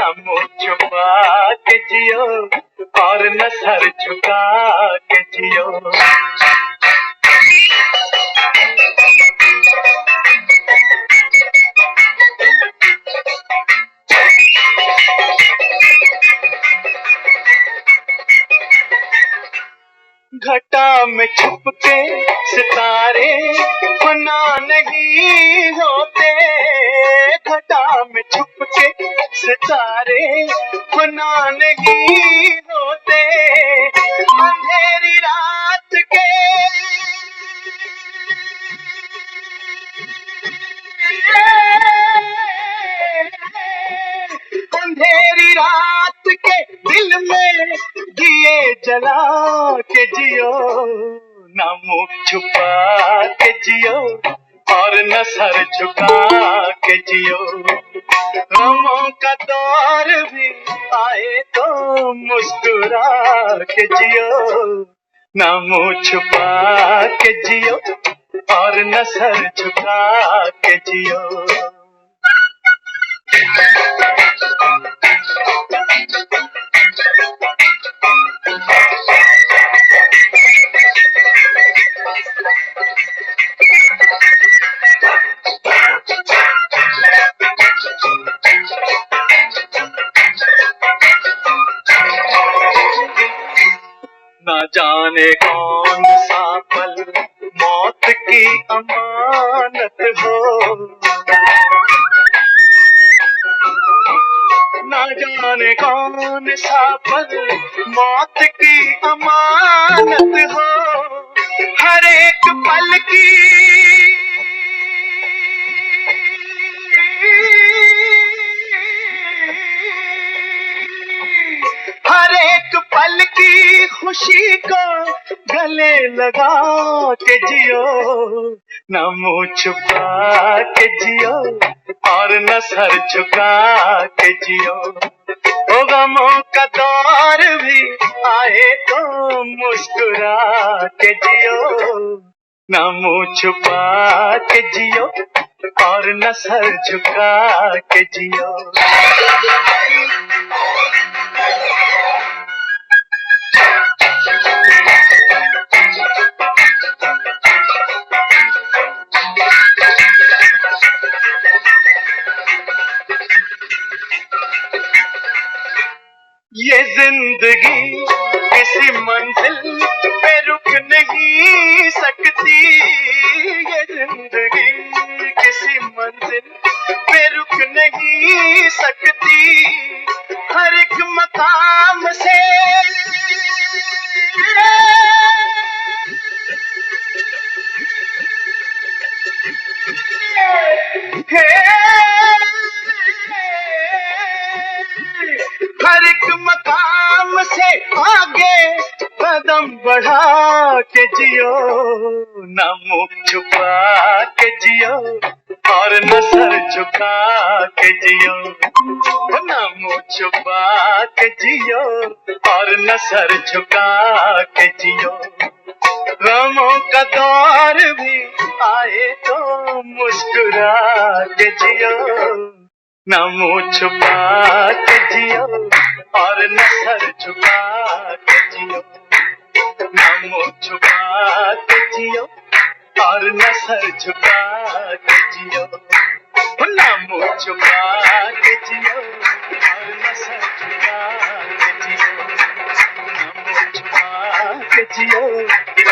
न मुंह छुपा के जियो और न सर झुका के जियो। घटा में छुप के सितारे फना नहीं होते, घटा में छुप के सितारे फना नहीं होते, अंधेरी रात के अंधेरी रात के दिल में दिए जला के जियो, न मुंह छुपा के जियो और न सर झुका के जियो। गमों का दौर भी आए तो मुस्कुरा के जियो, न मुंह छुपा के जियो और न सर झुका के जियो। न जाने कौन सा पल मौत की अमानत हो, न जाने कौन सा पल मौत की अमानत हो, हर एक पल की हर एक पल की खुशी को गले लगा के जियो, न मुंह छुपा के जियो और न सर झुका के जियो। ओ गमों का दौर भी आए तो मुस्कुरा के जियो, न मुंह छुपा के जियो और न सर झुका के जियो। ये जिंदगी किसी मंजिल पे रुक नहीं सकती, ये जिंदगी किसी मंजिल पे रुक नहीं सकती, हर एक मकाम से हर एक मकाम से आगे कदम बढ़ा के जियो, न मुंह छुपा के जियो और न सर झुका के जियो, न मुंह छुपा के जियो और न सर झुका के जियो। गमों का दौर भी आए तो मुस्कुरा के जियो, न मुंह छुपा के जियो और न सर झुका के जियो, न मुंह छुपा के जियो और न सर झुका के जियो, न मुंह छुपा के जियो और न सर झुका के जियो, न मुंह छुपा के जियो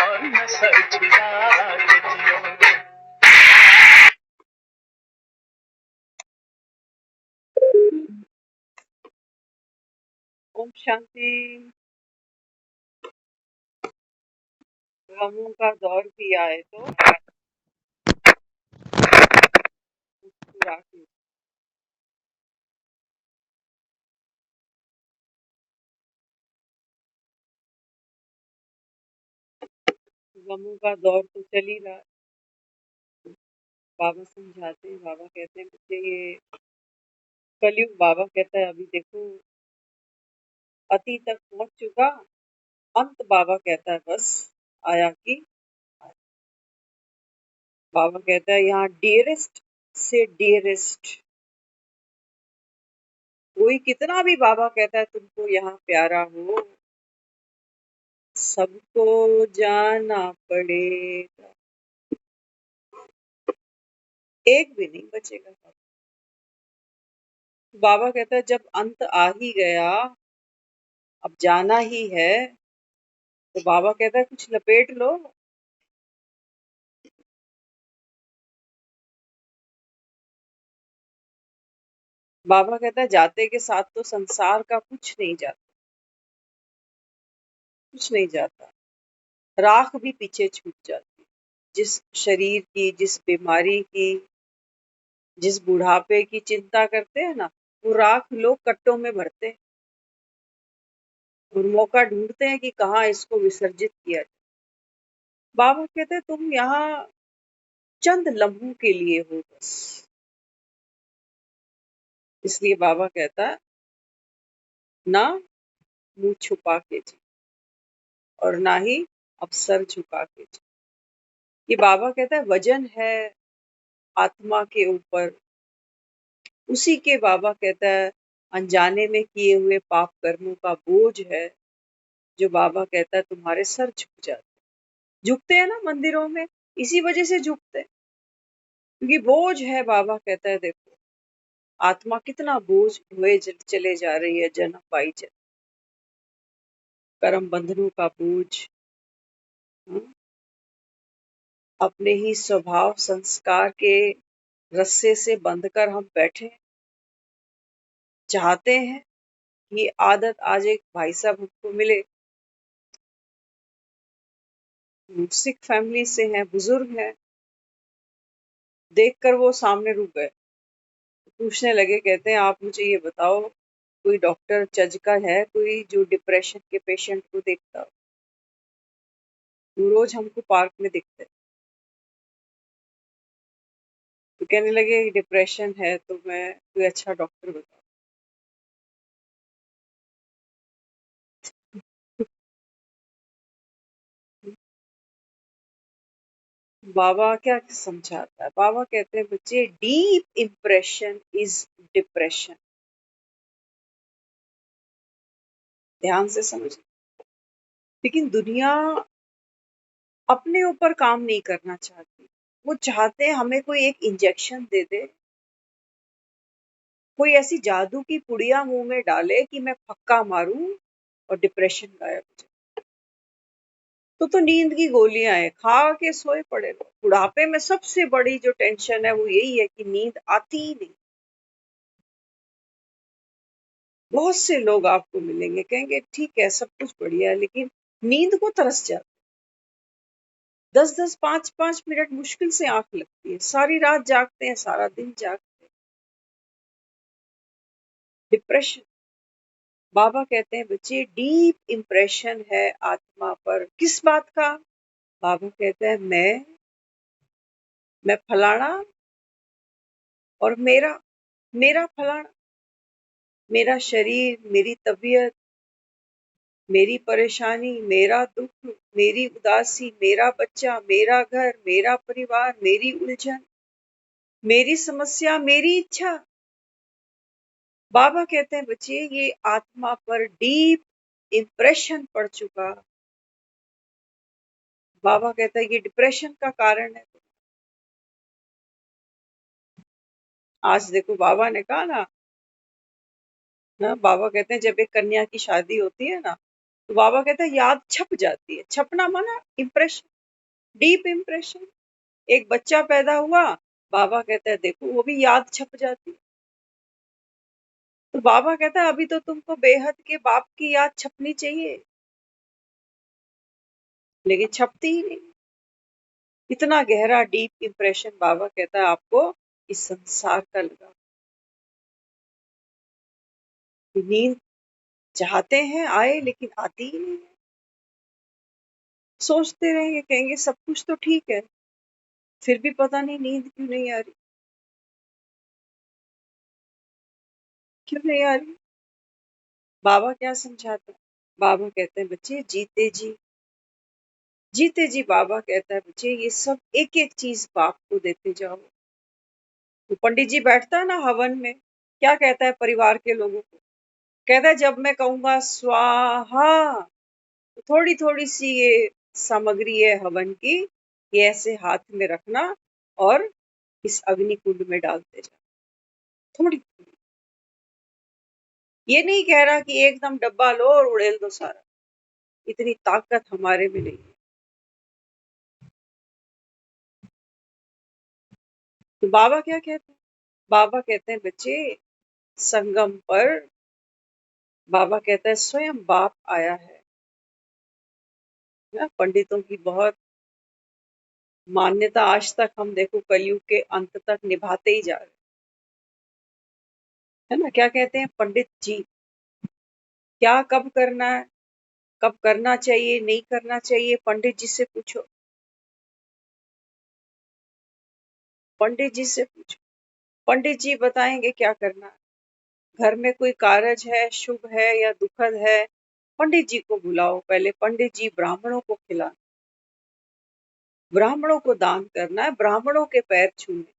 और न सर झुका के जियो। ओम शांति। गमों का दौर भी आए तो मुस्कुरा के। गमों का दौर तो चल ही रहा। बाबा समझाते हैं, बाबा कहते हैं मुझे ये कलयुग, बाबा कहता है अभी देखो अति तक पहुंच चुका, अंत बाबा कहता है बस आया कि बाबा कहता है यहाँ डियरेस्ट से डियरेस्ट कोई कितना भी बाबा कहता है तुमको यहाँ प्यारा हो, सबको जाना पड़ेगा, एक भी नहीं बचेगा। बाबा कहता है जब अंत आ ही गया, अब जाना ही है, तो बाबा कहता है कुछ लपेट लो। बाबा कहता है जाते के साथ तो संसार का कुछ नहीं जाता, कुछ नहीं जाता, राख भी पीछे छूट जाती। जिस शरीर की, जिस बीमारी की, जिस बुढ़ापे की चिंता करते हैं ना, वो राख लोग कट्टों में भरते हैं और मौका ढूंढते हैं कि कहाँ इसको विसर्जित किया जाए। बाबा कहते हैं तुम यहाँ चंद लम्हों के लिए हो बस। इसलिए बाबा कहता है ना मुंह छुपा के जी और ना ही अब सर झुका के जी। ये बाबा कहता है वजन है आत्मा के ऊपर, उसी के बाबा कहता है अनजाने में किए हुए पाप कर्मों का बोझ है, जो बाबा कहता है तुम्हारे सर झुक जाते। झुकते हैं ना मंदिरों में, इसी वजह से झुकते हैं, क्योंकि बोझ है। बाबा कहता है देखो आत्मा कितना बोझ ढोए चले जा रही है, जन्म पाई जन्म, कर्म बंधनों का बोझ। हम्म, अपने ही स्वभाव संस्कार के रस्से से बंधकर हम बैठे हैं। चाहते हैं कि आदत आज एक भाई साहब हमको मिले, सिख फैमिली से हैं, बुजुर्ग हैं, देखकर वो सामने रुक गए, पूछने लगे, कहते हैं आप मुझे ये बताओ कोई डॉक्टर चज का है कोई जो डिप्रेशन के पेशेंट को देखता हो? वो रोज हमको पार्क में दिखते हैं। तो कहने लगे डिप्रेशन है तो मैं कोई अच्छा डॉक्टर बताओ। बाबा क्या समझाता है? बाबा कहते हैं बच्चे डीप इम्प्रेशन इज डिप्रेशन। ध्यान से समझ। लेकिन दुनिया अपने ऊपर काम नहीं करना चाहती, वो चाहते हैं हमें कोई एक इंजेक्शन दे दे, कोई ऐसी जादू की पुड़िया मुंह में डाले कि मैं फक्का मारूं और डिप्रेशन गायब हो जाए। तो नींद की गोलियां है, खा के सोए पड़े रहो। बुढ़ापे में सबसे बड़ी जो टेंशन है वो यही है कि नींद आती ही नहीं। बहुत से लोग आपको मिलेंगे कहेंगे ठीक है सब कुछ बढ़िया है, लेकिन नींद को तरस जाते। 10-10 5-5 मिनट मुश्किल से आंख लगती है, सारी रात जागते हैं, सारा दिन जागते हैं। डिप्रेशन। बाबा कहते हैं बच्चे डीप इम्प्रेशन है आत्मा पर। किस बात का? बाबा कहते हैं मैं फलाना और मेरा, मेरा फलाना, मेरा शरीर, मेरी तबीयत, मेरी परेशानी, मेरा दुख, मेरी उदासी, मेरा बच्चा, मेरा घर, मेरा परिवार, मेरी उलझन, मेरी समस्या, मेरी इच्छा। बाबा कहते हैं बच्चे ये आत्मा पर डीप इम्प्रेशन पड़ चुका। बाबा कहता है ये डिप्रेशन का कारण है। आज देखो बाबा ने कहा ना, बाबा कहते हैं जब एक कन्या की शादी होती है ना, तो बाबा कहते हैं याद छप जाती है। छपना माना इम्प्रेशन, डीप इम्प्रेशन। एक बच्चा पैदा हुआ, बाबा कहता है देखो वो भी याद छप जाती है। तो बाबा कहता है अभी तो तुमको बेहद के बाप की याद छपनी चाहिए, लेकिन छपती ही नहीं। इतना गहरा डीप इम्प्रेशन बाबा कहता है आपको इस संसार का लगा। नींद चाहते हैं आए, लेकिन आती ही नहीं है। सोचते रहेंगे, कहेंगे सब कुछ तो ठीक है, फिर भी पता नहीं नींद क्यों नहीं आ रही, क्यों नहीं आ रही। बाबा क्या समझाता है? बाबा कहते हैं बच्चे जीते जी, जीते जी बाबा कहता है बच्चे ये सब एक एक चीज बाप को देते जाओ। तो पंडित जी बैठता है ना हवन में, क्या कहता है परिवार के लोगों को? कहता है जब मैं कहूंगा स्वाहा, तो थोड़ी थोड़ी सी ये सामग्री है हवन की, ये ऐसे हाथ में रखना और इस अग्नि कुंड में डालते जाओ, थोड़ी थोड़ी। ये नहीं कह रहा कि एकदम डब्बा लो और उड़ेल दो सारा, इतनी ताकत हमारे में नहीं है। तो बाबा क्या कहते हैं? बाबा कहते हैं बच्चे, संगम पर बाबा कहता है स्वयं बाप आया है ना। पंडितों की बहुत मान्यता आज तक हम देखो कलयुग के अंत तक निभाते ही जा रहे है ना। क्या कहते हैं पंडित जी? क्या कब करना है, कब करना चाहिए, नहीं करना चाहिए, पंडित जी से पूछो, पंडित जी से पूछो। पंडित जी बताएंगे क्या करना है। घर में कोई कारज है, शुभ है या दुखद है, पंडित जी को बुलाओ। पहले पंडित जी ब्राह्मणों को खिलाना, ब्राह्मणों को दान करना है, ब्राह्मणों के पैर छूने।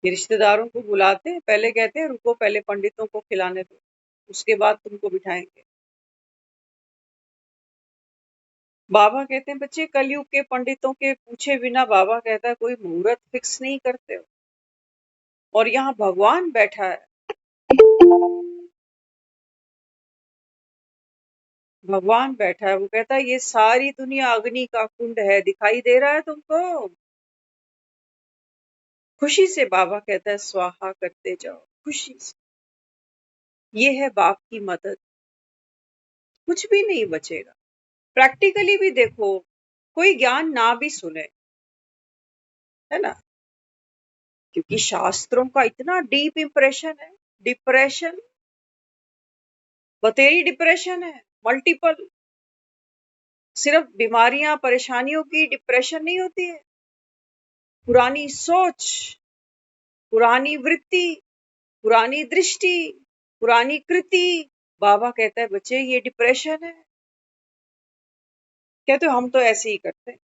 रिश्तेदारों को बुलाते हैं, पहले कहते हैं रुको पहले पंडितों को खिलाने दो, उसके बाद तुमको बिठाएंगे। बाबा कहते हैं बच्चे कलयुग के पंडितों के पूछे बिना बाबा कहता है कोई मुहूर्त फिक्स नहीं करते हो। और यहाँ भगवान बैठा है, भगवान बैठा है। वो कहता है ये सारी दुनिया अग्नि का कुंड है, दिखाई दे रहा है तुमको? खुशी से बाबा कहता है स्वाहा करते जाओ, खुशी से। ये है बाप की मदद, कुछ भी नहीं बचेगा। प्रैक्टिकली भी देखो, कोई ज्ञान ना भी सुने, है ना, क्योंकि शास्त्रों का इतना डीप इंप्रेशन है। डिप्रेशन, बतेरी डिप्रेशन है, मल्टीपल। सिर्फ बीमारियां परेशानियों की डिप्रेशन नहीं होती है, पुरानी सोच, पुरानी वृत्ति, पुरानी दृष्टि, पुरानी कृति। बाबा कहता है बच्चे ये डिप्रेशन है। कहते हो हम तो ऐसे ही करते हैं,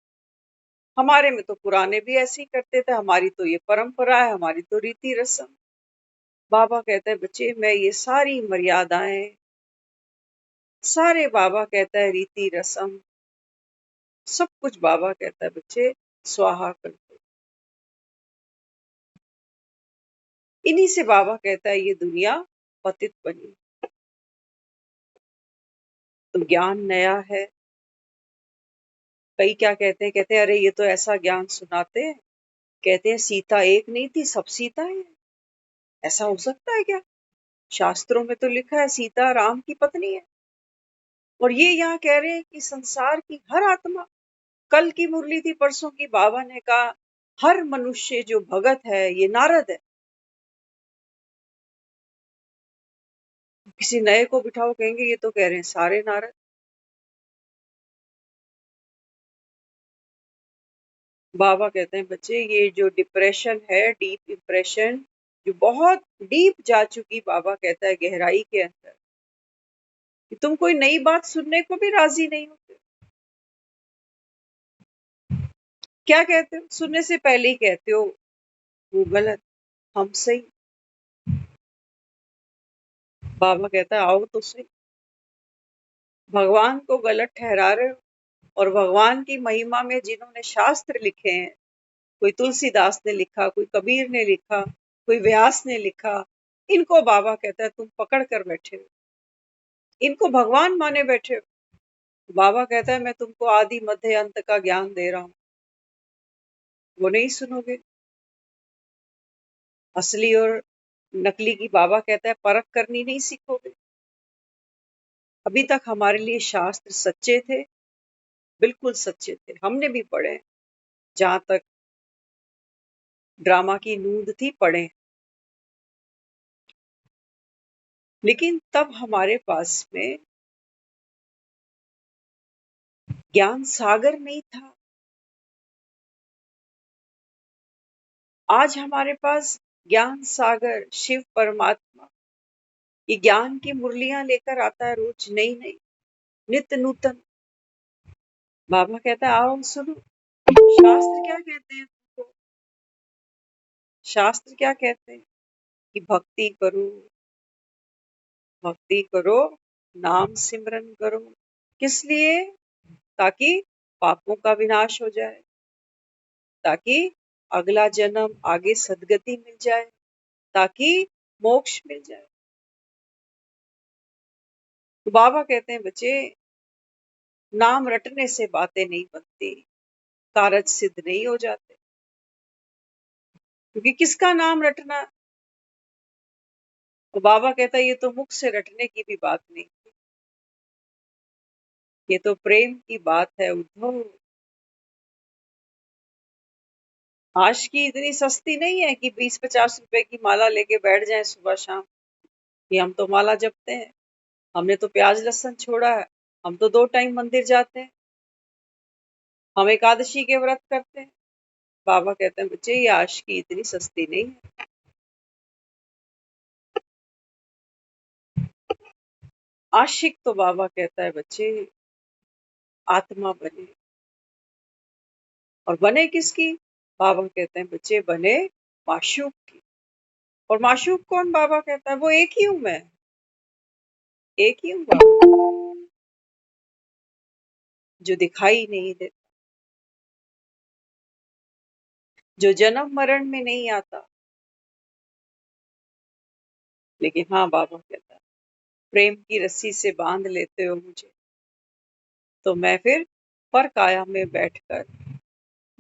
हमारे में तो पुराने भी ऐसे ही करते थे, हमारी तो ये परंपरा है, हमारी तो रीति रस्म। बाबा कहता है बच्चे मैं ये सारी मर्यादाएं, सारे बाबा कहता है रीति रस्म, सब कुछ बाबा कहता है बच्चे स्वाहा कर दो। इन्हीं से बाबा कहता है ये दुनिया पतित बनी। तो ज्ञान नया है। कई क्या कहते हैं, कहते हैं अरे ये तो ऐसा ज्ञान सुनाते हैं, कहते हैं सीता एक नहीं थी सब सीता है। ऐसा हो सकता है क्या? शास्त्रों में तो लिखा है सीता राम की पत्नी है, और ये यहाँ कह रहे हैं कि संसार की हर आत्मा। कल की मुरली थी, परसों की बाबा ने कहा हर मनुष्य जो भगत है ये नारद है। किसी नए को बिठाओ कहेंगे ये तो कह रहे हैं सारे नारद। बाबा कहते हैं बच्चे ये जो डिप्रेशन है, डीप इंप्रेशन, जो बहुत डीप जा चुकी, बाबा कहता है गहराई के अंदर, कि तुम कोई नई बात सुनने को भी राजी नहीं होते। क्या कहते हो? सुनने से पहले ही कहते हो वो गलत, हम सही। बाबा कहता है आओ तो सही। भगवान को गलत ठहरा रहे हो, और भगवान की महिमा में जिन्होंने शास्त्र लिखे हैं, कोई तुलसीदास ने लिखा, कोई कबीर ने लिखा, कोई व्यास ने लिखा, इनको बाबा कहता है तुम पकड़ कर बैठे हो, इनको भगवान माने बैठे हो। बाबा कहता है मैं तुमको आदि मध्य अंत का ज्ञान दे रहा हूं, वो नहीं सुनोगे। असली और नकली की बाबा कहता है परख करनी नहीं सीखोगे। अभी तक हमारे लिए शास्त्र सच्चे थे, बिल्कुल सच्चे थे, हमने भी पढ़े हैं, जहां तक ड्रामा की नूंद थी पढ़े। लेकिन तब हमारे पास में ज्ञान सागर नहीं था। आज हमारे पास ज्ञान सागर शिव परमात्मा ये ज्ञान की मुरलियां लेकर आता है रोज नई नई, नित्य नूतन। बाबा कहता है आओ सुनो, शास्त्र क्या कहते हैं तुमको, शास्त्र क्या कहते हैं कि भक्ति करो, भक्ति करो, नाम सिमरन करो। किस लिए? ताकि पापों का विनाश हो जाए, ताकि अगला जन्म आगे सदगति मिल जाए, ताकि मोक्ष मिल जाए। तो बाबा कहते हैं बच्चे, नाम रटने से बातें नहीं बनती, कारज सिद्ध नहीं हो जाते। क्योंकि किसका नाम रटना? तो बाबा कहता है ये तो मुख से रटने की भी बात नहीं, ये तो प्रेम की बात है उद्धव। आशिकी इतनी सस्ती नहीं है कि 20-50 रुपए की माला लेके बैठ जाएं सुबह शाम कि हम तो माला जपते हैं, हमने तो प्याज लहसुन छोड़ा है, हम तो 2 टाइम मंदिर जाते हैं, हम एकादशी के व्रत करते हैं। बाबा कहते हैं बच्चे ये आशिकी इतनी सस्ती नहीं है। आशिक तो बाबा कहता है बच्चे आत्मा बने। और बने किसकी? बाबा कहते हैं बच्चे बने माशूक की। और माशूक कौन? बाबा कहता है वो एक ही हूं मैं, एक ही हूं बाबा, जो दिखाई नहीं देता, जो जन्म मरण में नहीं आता। लेकिन हाँ, बाबा कहता है प्रेम की रस्सी से बांध लेते हो मुझे, तो मैं फिर पर काया में बैठकर,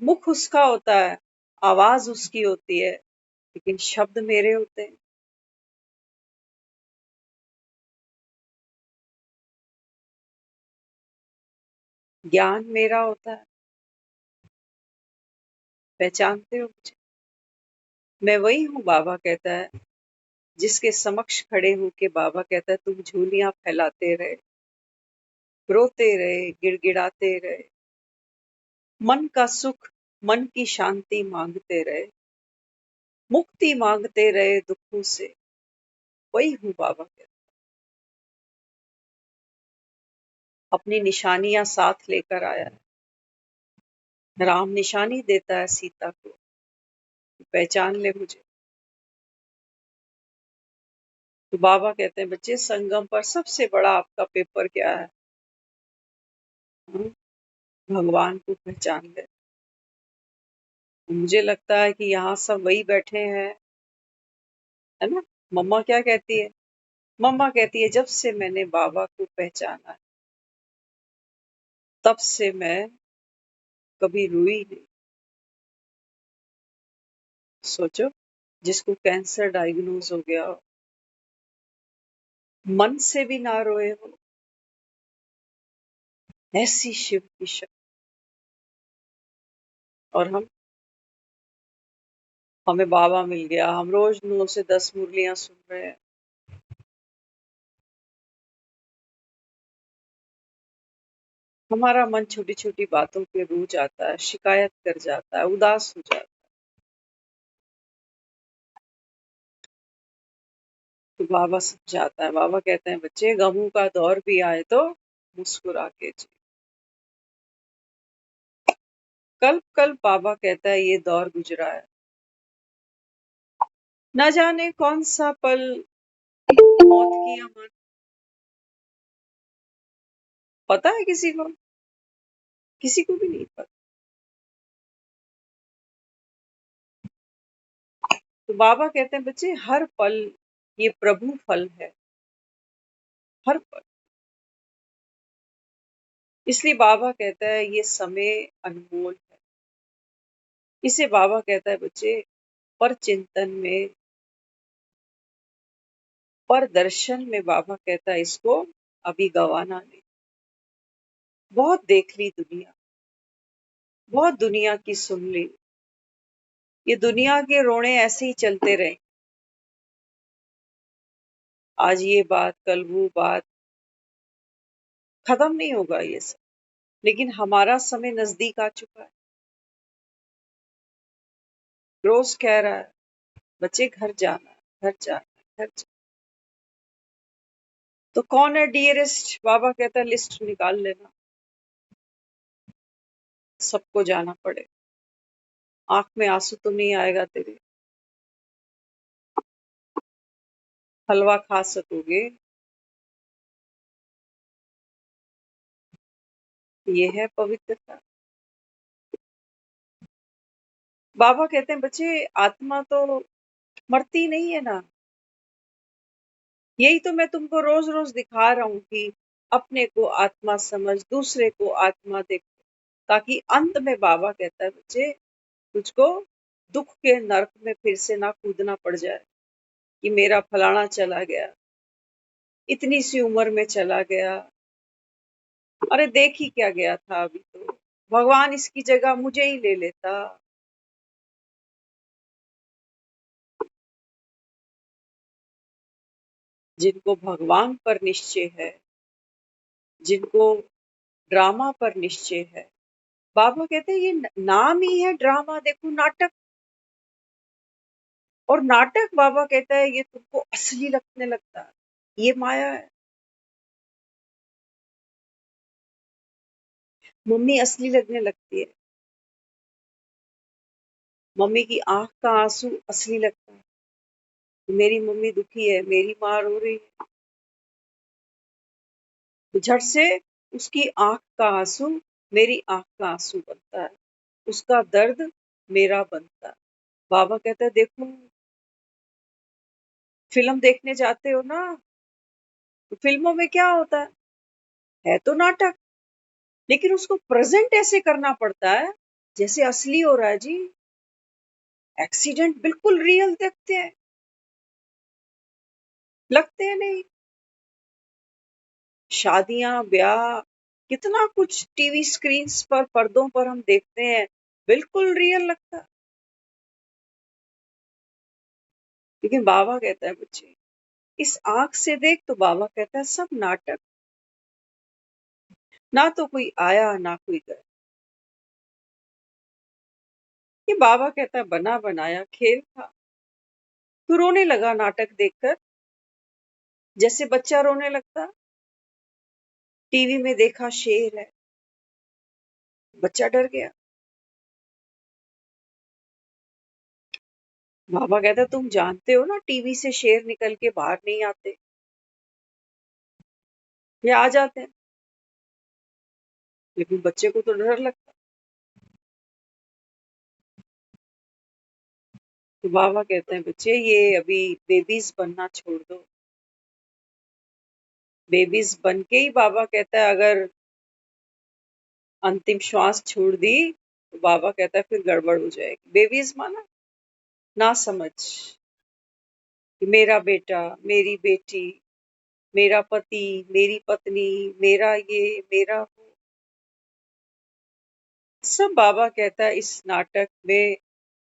मुख उसका होता है, आवाज उसकी होती है, लेकिन शब्द मेरे होते हैं। ज्ञान मेरा होता है। पहचानते हो मुझे? मैं वही हूँ, बाबा कहता है, जिसके समक्ष खड़े होके बाबा कहता है तुम झूलियां फैलाते रहे, रोते रहे, गिड़गिड़ाते रहे, मन का सुख, मन की शांति मांगते रहे, मुक्ति मांगते रहे दुखों से। वही हूँ बाबा कहता है। अपनी निशानियां साथ लेकर आया है। राम निशानी देता है सीता को, पहचान ले मुझे। तो बाबा कहते हैं बच्चे संगम पर सबसे बड़ा आपका पेपर क्या है? हम्म, भगवान को पहचान ले। मुझे लगता है कि यहाँ सब वही बैठे हैं, है ना? मम्मा क्या कहती है? मम्मा कहती है जब से मैंने बाबा को पहचाना है, तब से मैं कभी रोई नहीं। सोचो, जिसको कैंसर डायग्नोज हो गया हो, मन से भी ना रोए हो। ऐसी शिव की शक्ति। और हमें बाबा मिल गया, हम रोज 9 से 10 मुरलियां सुन रहे हैं। हमारा मन छोटी छोटी बातों पे रू जाता है, शिकायत कर जाता है, उदास हो जाता है। तो बाबा समझाता है, बाबा कहते हैं बच्चे गमों का दौर भी आए तो मुस्कुरा के जी। कल कल बाबा कहता है ये दौर गुजरा है, न जाने कौन सा पल मौत की अमन। पता है किसी को? किसी को भी नहीं पता। तो बाबा कहते हैं बच्चे हर पल ये प्रभु फल है, हर पल। इसलिए बाबा कहता है ये समय अनमोल है। इसे बाबा कहता है बच्चे पर चिंतन में, पर दर्शन में बाबा कहता है इसको अभी गवाना नहीं। बहुत देख ली दुनिया, बहुत दुनिया की सुन ली, ये दुनिया के रोने ऐसे ही चलते रहे। आज ये बात, कल वो बात, खत्म नहीं होगा ये सब। लेकिन हमारा समय नजदीक आ चुका है। रोज कह रहा है बच्चे घर जाना है, घर जाना है, घर जाना। तो कौन है डियरेस्ट? बाबा कहता है लिस्ट निकाल लेना, सबको जाना पड़े। आंख में आंसू तो नहीं आएगा तेरे, हलवा खा सकोगे। ये है पवित्रता। बाबा कहते हैं बच्चे, आत्मा तो मरती नहीं है ना। यही तो मैं तुमको रोज रोज दिखा रहा हूँ कि अपने को आत्मा समझ, दूसरे को आत्मा देख, ताकि अंत में बाबा कहता है बच्चे, तुझको दुख के नरक में फिर से ना कूदना पड़ जाए कि मेरा फलाना चला गया, इतनी सी उम्र में चला गया। अरे देख ही क्या गया था, अभी तो भगवान इसकी जगह मुझे ही ले लेता। जिनको भगवान पर निश्चय है, जिनको ड्रामा पर निश्चय है, बाबा कहते हैं ये नाम ही है ड्रामा, देखो नाटक। और नाटक बाबा कहता है ये तुमको असली लगने लगता है, ये माया है। मम्मी असली लगने लगती है, मम्मी की आंख का आंसू असली लगता है, मेरी मम्मी दुखी है, मेरी माँ रो रही है, तो झट से उसकी आंख का आंसू मेरी आंख का आंसू बनता है, उसका दर्द मेरा बनता है। बाबा कहता है देखो, फिल्म देखने जाते हो ना, तो फिल्मों में क्या होता है तो नाटक, लेकिन उसको प्रेजेंट ऐसे करना पड़ता है जैसे असली हो रहा है जी। एक्सीडेंट बिल्कुल रियल देखते हैं, लगते हैं नहीं। शादियां, ब्याह, कितना कुछ टीवी स्क्रीन पर, पर्दों पर हम देखते हैं, बिल्कुल रियल लगता है। लेकिन बाबा कहता है बच्चे, इस आंख से देख, तो बाबा कहता है सब नाटक, ना तो कोई आया ना कोई गया। ये बाबा कहता है बना बनाया खेल था। तू रोने लगा नाटक देखकर, जैसे बच्चा रोने लगता। टीवी में देखा शेर है, बच्चा डर गया। बाबा कहता तुम जानते हो ना, टीवी से शेर निकल के बाहर नहीं आते, ये आ जाते हैं, लेकिन बच्चे को तो डर लगता। तो बाबा कहते हैं बच्चे, ये अभी बेबीज बनना छोड़ दो। बेबीज बन के ही बाबा कहता है अगर अंतिम श्वास छोड़ दी, तो बाबा कहता है फिर गड़बड़ हो जाएगी। बेबीज माना ना समझ कि मेरा बेटा, मेरी बेटी, मेरा पति, मेरी पत्नी, मेरा ये, मेरा वो, सब बाबा कहता है इस नाटक में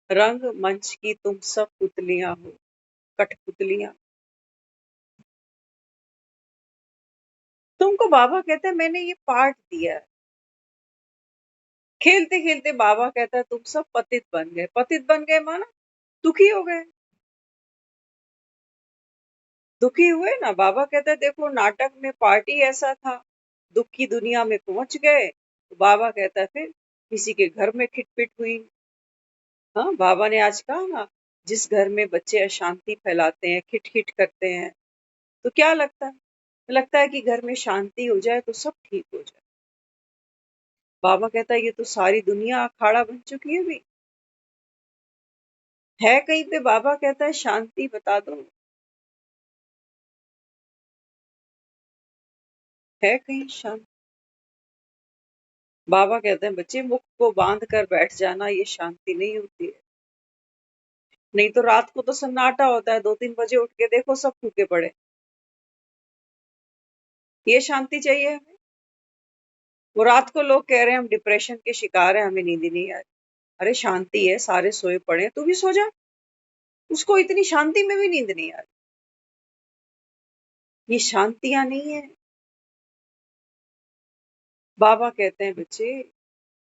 रंग मंच की तुम सब पुतलियां हो, कठपुतलियां। तुमको बाबा कहता है मैंने ये पार्ट दिया है। खेलते खेलते बाबा कहता है तुम सब पतित बन गए। पतित बन गए माना दुखी हो गए। दुखी हुए ना, बाबा कहता है देखो नाटक में पार्टी ऐसा था, दुख की दुनिया में पहुंच गए, तो बाबा कहता है फिर किसी के घर में खिटपिट हुई। हाँ, बाबा ने आज कहा ना, जिस घर में बच्चे अशांति फैलाते हैं, खिटखिट करते हैं, तो क्या लगता है? लगता है कि घर में शांति हो जाए तो सब ठीक हो जाए। बाबा कहता है ये तो सारी दुनिया अखाड़ा बन चुकी है भी। है कहीं पे बाबा कहता है शांति बता दो, है कहीं शांति? बाबा कहते हैं बच्चे, मुख को बांध कर बैठ जाना ये शांति नहीं होती है। नहीं तो रात को तो सन्नाटा होता है, 2-3 बजे उठ के देखो सब फूके पड़े। ये शांति चाहिए हमें? वो रात को लोग कह रहे हैं हम डिप्रेशन के शिकार हैं, हमें नींद ही नहीं आ रही। अरे शांति है, सारे सोए पड़े हैं, तू भी सो जा। उसको इतनी शांति में भी नींद नहीं आ रही। ये शांतियां नहीं है। बाबा कहते हैं बच्चे,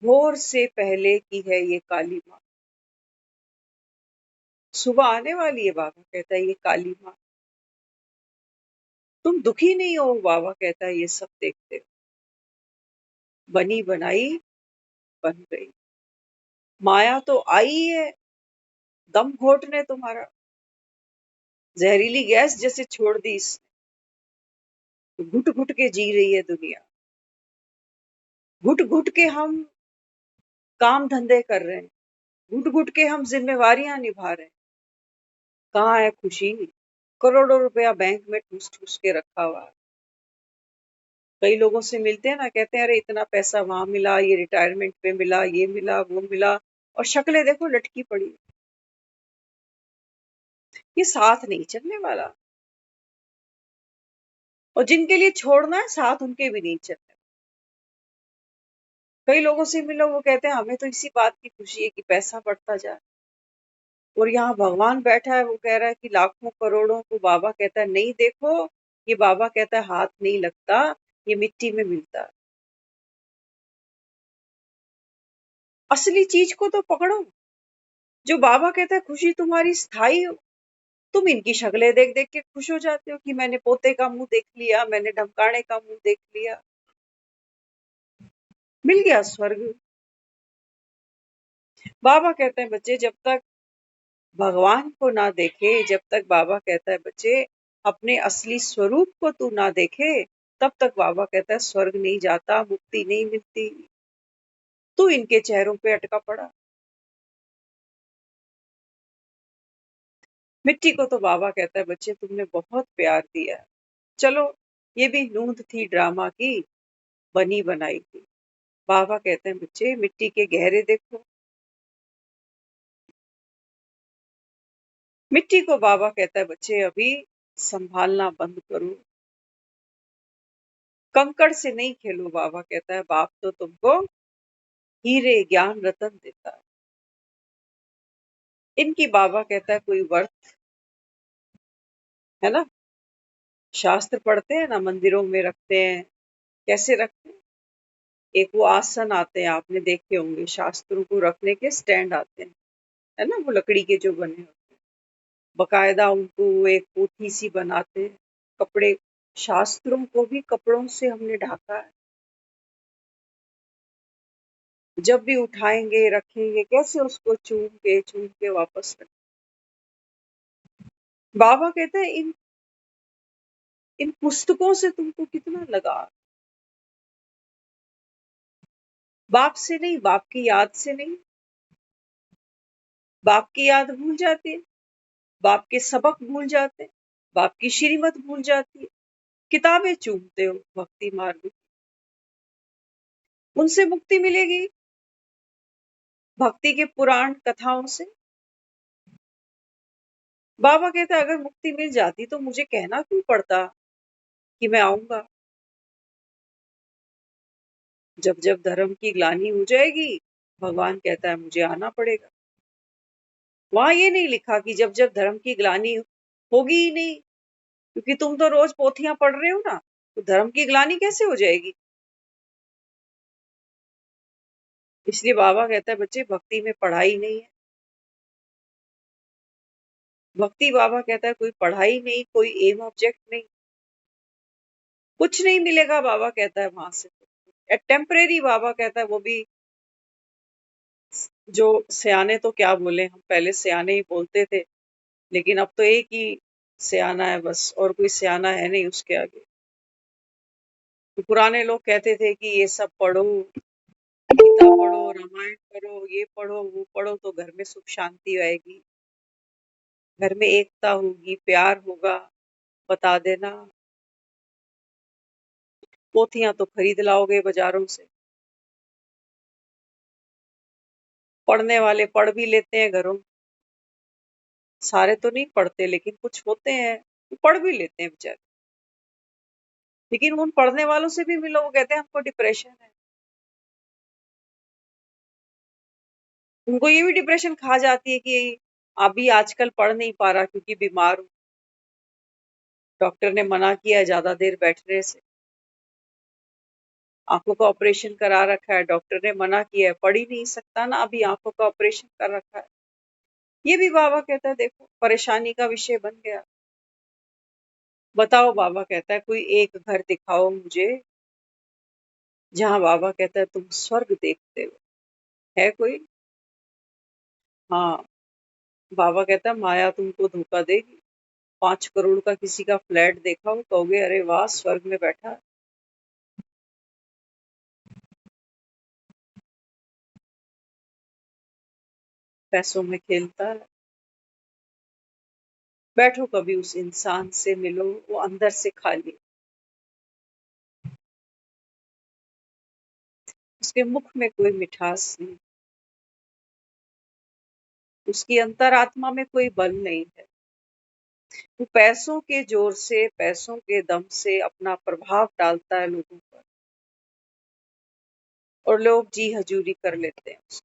भोर से पहले की है ये काली माँ, सुबह आने वाली है। बाबा कहता है ये काली माँ, तुम दुखी नहीं हो। बाबा कहता है ये सब देखते हो, बनी बनाई बन गई। माया तो आई है दम घोटने तुम्हारा, जहरीली गैस जैसे छोड़ दी इसने, घुट घुट के जी रही है दुनिया, घुट घुट के हम काम धंधे कर रहे हैं, घुट घुट के हम जिम्मेवारियां निभा रहे हैं। कहाँ है खुशी? करोड़ों रुपया बैंक में ठूस ठूस के रखा हुआ है। कई लोगों से मिलते हैं ना, कहते हैं अरे इतना पैसा वहां मिला, ये रिटायरमेंट पे मिला, ये मिला, वो मिला, और शक्लें देखो लटकी पड़ी। ये साथ नहीं चलने वाला। और जिनके लिए छोड़ना है साथ, उनके भी नहीं चलने। कई लोगों से मिलो, वो कहते हैं हमें तो इसी बात की खुशी है कि पैसा बढ़ता जाए, और यहाँ भगवान बैठा है, वो कह रहा है कि लाखों करोड़ों को बाबा कहता है नहीं देखो, ये बाबा कहता है हाथ नहीं लगता, ये मिट्टी में मिलता है। असली चीज को तो पकड़ो। जो बाबा कहता है खुशी तुम्हारी स्थायी हो। तुम इनकी शक्लें देख देख के खुश हो जाते हो कि मैंने पोते का मुंह देख लिया, मैंने ढमकाने का मुंह देख लिया, मिल गया स्वर्ग। बाबा कहते हैं बच्चे जब तक भगवान को ना देखे, जब तक बाबा कहता है बच्चे अपने असली स्वरूप को तू ना देखे, तब तक बाबा कहता है स्वर्ग नहीं जाता, मुक्ति नहीं मिलती। तू इनके चेहरों पे अटका पड़ा। मिट्टी को तो बाबा कहता है बच्चे तुमने बहुत प्यार दिया है, चलो ये भी नूंद थी ड्रामा की, बनी बनाई थी। बाबा कहते हैं बच्चे मिट्टी के गहरे देखो। मिट्टी को बाबा कहता है बच्चे अभी संभालना बंद करो, कंकड़ से नहीं खेलो। बाबा कहता है बाप तो तुमको हीरे ज्ञान रतन देता है, इनकी बाबा कहता है कोई वर्थ है ना। शास्त्र पढ़ते हैं ना, मंदिरों में रखते हैं, कैसे रखते हैं? एक वो आसन आते हैं, आपने देखे होंगे, शास्त्रों को रखने के स्टैंड आते हैं, है ना, वो लकड़ी के जो बने होते हैं, बकायदा उनको वो एक पोथी सी बनाते हैं। कपड़े, शास्त्रों को भी कपड़ों से हमने ढाका है। जब भी उठाएंगे रखेंगे, कैसे उसको चूम के वापस रखें। बाबा कहते हैं इन इन पुस्तकों से तुमको कितना लगा। बाप से नहीं, बाप की याद से नहीं। बाप की याद भूल जाती है, बाप के सबक भूल जाते हैं, बाप की श्रीमत भूल जाती है, किताबें चूमते हो भक्ति मार्ग की। उनसे मुक्ति मिलेगी भक्ति के पुराण कथाओं से। बाबा कहते हैं अगर मुक्ति मिल जाती तो मुझे कहना क्यों पड़ता कि मैं आऊंगा। जब जब धर्म की ग्लानि हो जाएगी, भगवान कहता है मुझे आना पड़ेगा। वहां ये नहीं लिखा कि जब जब धर्म की ग्लानि होगी ही नहीं, क्योंकि तुम तो रोज पोथियां पढ़ रहे हो ना, तो धर्म की ग्लानि कैसे हो जाएगी। इसलिए बाबा कहता है बच्चे भक्ति में पढ़ाई नहीं है। भक्ति, बाबा कहता है कोई पढ़ाई नहीं, कोई एम ऑब्जेक्ट नहीं, कुछ नहीं मिलेगा। बाबा कहता है वहां से टेम्परेरी। बाबा कहता है वो भी, जो सियाने तो क्या बोले, हम पहले सियाने ही बोलते थे, लेकिन अब तो एक ही सियाना है बस, और कोई सियाना है नहीं उसके आगे। तो पुराने लोग कहते थे कि ये सब पढ़ो, गीता पढ़ो, रामायण पढ़ो, ये पढ़ो, वो पढ़ो, तो घर में सुख शांति आएगी, घर में एकता होगी, प्यार होगा। बता देना, पोथियां तो खरीद लाओगे बाजारों से। पढ़ने वाले पढ़ भी लेते हैं घरों, सारे तो नहीं पढ़ते, लेकिन कुछ होते हैं वो पढ़ भी लेते हैं बेचारे। लेकिन उन पढ़ने वालों से भी मिलो, वो कहते हैं हमको डिप्रेशन है। उनको ये भी डिप्रेशन खा जाती है कि अभी आजकल पढ़ नहीं पा रहा क्योंकि बीमार हूँ, डॉक्टर ने मना किया है ज्यादा देर बैठने से, आंखों का ऑपरेशन करा रखा है, डॉक्टर ने मना किया है, पढ़ ही नहीं सकता ना, अभी आंखों का ऑपरेशन कर रखा है। ये भी बाबा कहता है देखो परेशानी का विषय बन गया। बताओ, बाबा कहता है कोई एक घर दिखाओ मुझे जहां बाबा कहता है तुम स्वर्ग देखते हो, है कोई? हाँ, बाबा कहता है माया तुमको धोखा देगी। 5 करोड़ का किसी का फ्लैट देखा हो, कहोगे अरे वाह, स्वर्ग में बैठा है। पैसों में खेलता है। बैठो कभी उस इंसान से मिलो, वो अंदर से खाली, उसके मुख में कोई मिठास नहीं, उसकी अंतरात्मा में कोई बल नहीं है। वो पैसों के जोर से, पैसों के दम से अपना प्रभाव डालता है लोगों पर, और लोग जी हजूरी कर लेते हैं।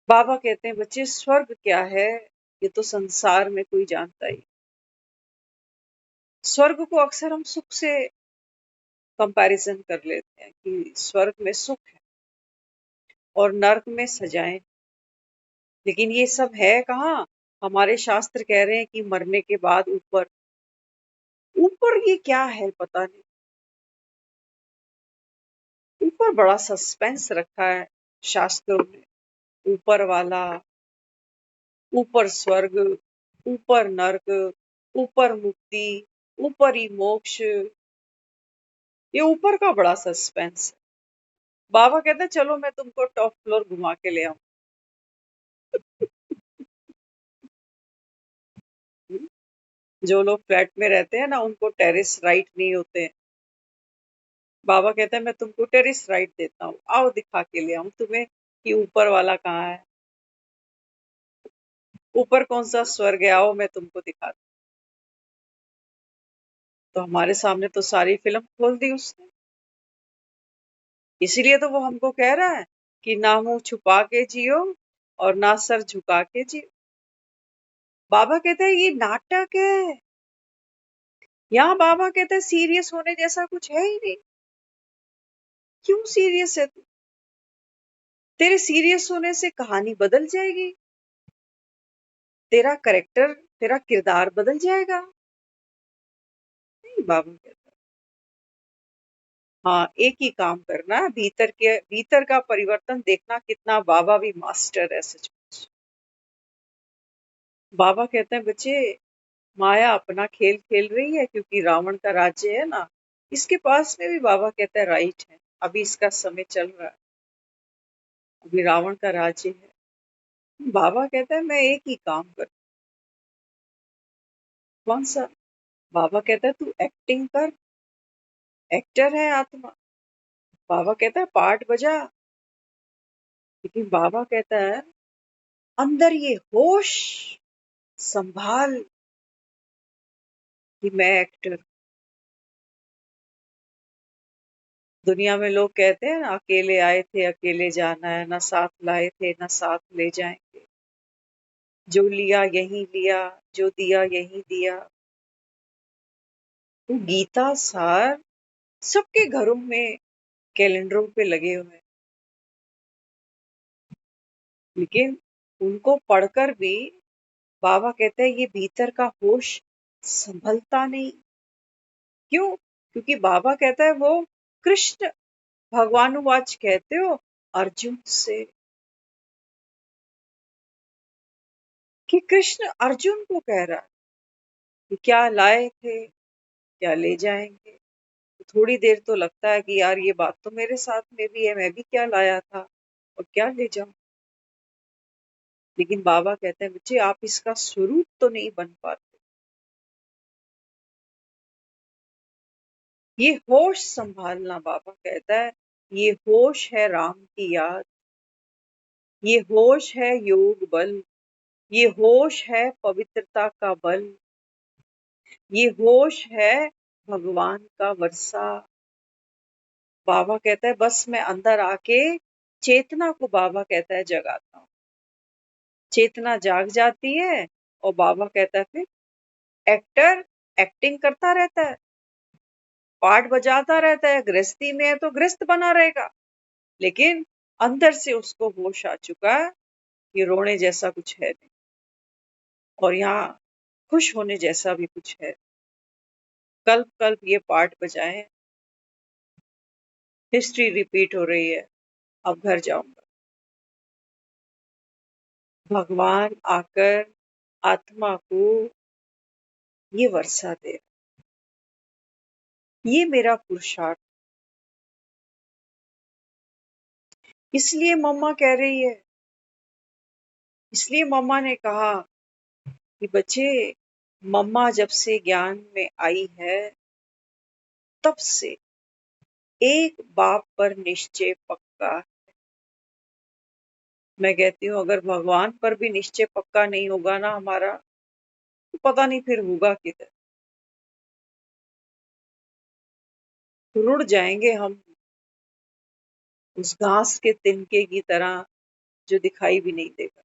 बाबा कहते हैं बच्चे, स्वर्ग क्या है ये तो संसार में कोई जानता ही। स्वर्ग को अक्सर हम सुख से कंपैरिजन कर लेते हैं कि स्वर्ग में सुख है और नर्क में सजाएं, लेकिन ये सब है कहाँ। हमारे शास्त्र कह रहे हैं कि मरने के बाद ऊपर, ऊपर ये क्या है पता नहीं। ऊपर बड़ा सस्पेंस रखा है शास्त्रों में। ऊपर वाला, ऊपर स्वर्ग, ऊपर नर्क, ऊपर मुक्ति, ऊपर ही मोक्ष, ये ऊपर का बड़ा सस्पेंस है। बाबा कहते हैं चलो मैं तुमको टॉप फ्लोर घुमा के ले आऊं। जो लोग फ्लैट में रहते हैं ना, उनको टेरेस राइट नहीं होते हैं। बाबा कहते हैं मैं तुमको टेरेस राइट देता हूँ, आओ दिखा के ले आऊं तुम्हें कि ऊपर वाला कहाँ है, ऊपर कौन सा स्वर्ग है, आओ मैं तुमको दिखा। तो हमारे सामने तो सारी फिल्म खोल दी उसने। इसीलिए तो वो हमको कह रहा है कि ना मुंह छुपा के जियो और ना सर झुका के जियो। बाबा कहते हैं ये नाटक है। यहाँ बाबा कहते हैं सीरियस होने जैसा कुछ है ही नहीं। क्यों सीरियस है तू? तेरे सीरियस होने से कहानी बदल जाएगी, तेरा करेक्टर, तेरा किरदार बदल जाएगा। नहीं, बाबा कहता है हाँ, एक ही काम करना है, भीतर का परिवर्तन देखना। कितना बाबा भी मास्टर है सचमुच। बाबा कहते हैं बच्चे, माया अपना खेल खेल रही है क्योंकि रावण का राज्य है ना, इसके पास में भी बाबा कहता है राइट है। अभी इसका समय चल रहा है, अभी रावण का राज्य है। बाबा कहता है मैं एक ही काम कर। कौन सा? बाबा कहता है तू एक्टिंग कर, एक्टर है आत्मा। बाबा कहता है पार्ट बजा, लेकिन बाबा कहता है अंदर ये होश संभाल कि मैं एक्टर। दुनिया में लोग कहते हैं ना, अकेले आए थे अकेले जाना है, ना साथ लाए थे ना साथ ले जाएंगे, जो लिया यही लिया, जो दिया यही दिया। तो गीता सार सबके घरों में कैलेंडरों पे लगे हुए हैं, लेकिन उनको पढ़कर भी बाबा कहते हैं ये भीतर का होश संभलता नहीं। क्यों? क्योंकि बाबा कहता है वो कृष्ण भगवानुवाच कहते हो अर्जुन से, कि कृष्ण अर्जुन को कह रहा है कि क्या लाए थे क्या ले जाएंगे। तो थोड़ी देर तो लगता है कि यार ये बात तो मेरे साथ में भी है, मैं भी क्या लाया था और क्या ले जाऊं। लेकिन बाबा कहते हैं बच्चे आप इसका स्वरूप तो नहीं बन पाते। ये होश संभालना, बाबा कहता है ये होश है राम की याद, ये होश है योग बल, ये होश है पवित्रता का बल, ये होश है भगवान का वर्षा। बाबा कहता है बस मैं अंदर आके चेतना को, बाबा कहता है जगाता हूँ। चेतना जाग जाती है और बाबा कहता है फिर एक्टर एक्टिंग करता रहता है, पार्ट बजाता रहता है, गृहस्थी में है तो गृहस्थ बना रहेगा, लेकिन अंदर से उसको होश आ चुका है कि रोने जैसा कुछ है नहीं और यहाँ खुश होने जैसा भी कुछ है। कल्प कल्प ये पार्ट बजाए, हिस्ट्री रिपीट हो रही है, अब घर जाऊंगा। भगवान आकर आत्मा को ये वर्षा दे, ये मेरा पुरुषार्थ। इसलिए मम्मा कह रही है, इसलिए मम्मा ने कहा कि बच्चे, मम्मा जब से ज्ञान में आई है तब से एक बाप पर निश्चय पक्का। मैं कहती हूँ अगर भगवान पर भी निश्चय पक्का नहीं होगा ना हमारा, तो पता नहीं फिर होगा किधर। रुड़ जाएंगे हम उस घास के तिनके की तरह जो दिखाई भी नहीं देगा।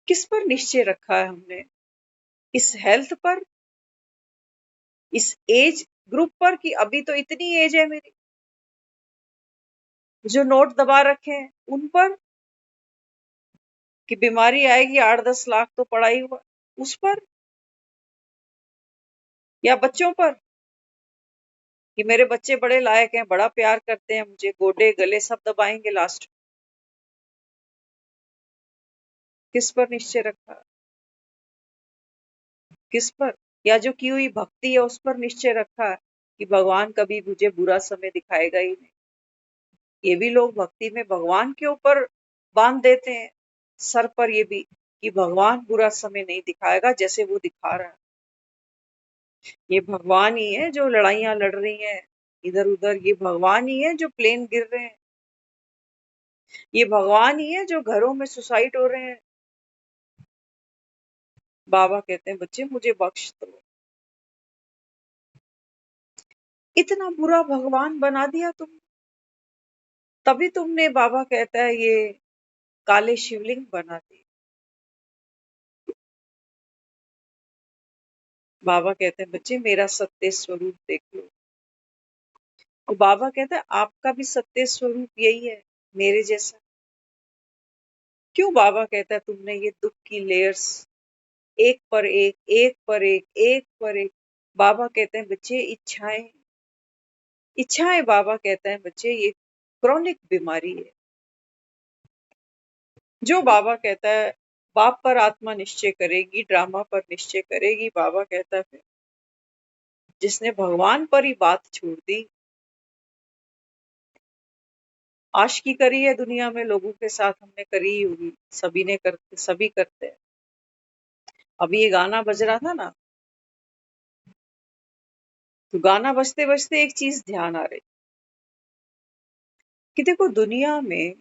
किस पर निश्चय रखा है हमने? इस हेल्थ पर, इस एज ग्रुप पर, कि अभी तो इतनी एज है मेरी, जो नोट दबा रखे हैं उन पर, कि बीमारी आएगी 8-10 लाख तो पड़ा ही हुआ उस पर, या बच्चों पर कि मेरे बच्चे बड़े लायक हैं, बड़ा प्यार करते हैं मुझे, गोडे गले सब दबाएंगे लास्ट। किस पर निश्चय रखा है? किस पर? या जो की हुई भक्ति है उस पर निश्चय रखा है कि भगवान कभी मुझे बुरा समय दिखाएगा ही नहीं। ये भी लोग भक्ति में भगवान के ऊपर बांध देते हैं सर पर ये भी, कि भगवान बुरा समय नहीं दिखाएगा, जैसे वो दिखा रहा है। ये भगवान ही है जो लड़ाइयां लड़ रही हैं इधर उधर, ये भगवान ही है जो प्लेन गिर रहे हैं, ये भगवान ही है जो घरों में सुसाइड हो रहे हैं। बाबा कहते हैं बच्चे मुझे बख्श दो, इतना बुरा भगवान बना दिया तुम, तभी तुमने, बाबा कहता है, ये काले शिवलिंग बना दिए। बाबा कहते हैं बच्चे मेरा सत्य स्वरूप देख लो। और बाबा कहता है आपका भी सत्य स्वरूप यही है, मेरे जैसा। क्यों बाबा कहता है तुमने ये दुख की लेयर्स एक पर एक, एक पर एक, एक पर एक। बाबा कहते हैं बच्चे इच्छाएं, इच्छाएं, बाबा कहता है बच्चे ये क्रॉनिक बीमारी है। जो बाबा कहता है बाप पर आत्मा निश्चय करेगी, ड्रामा पर निश्चय करेगी, बाबा कहता है फिर जिसने भगवान पर ही बात छोड़ दी, आशिकी करी है दुनिया में लोगों के साथ, हमने करी ही होगी, सभी ने करते, सभी करते हैं। अभी ये गाना बज रहा था ना, तो गाना बजते बजते एक चीज ध्यान आ रही कि देखो दुनिया में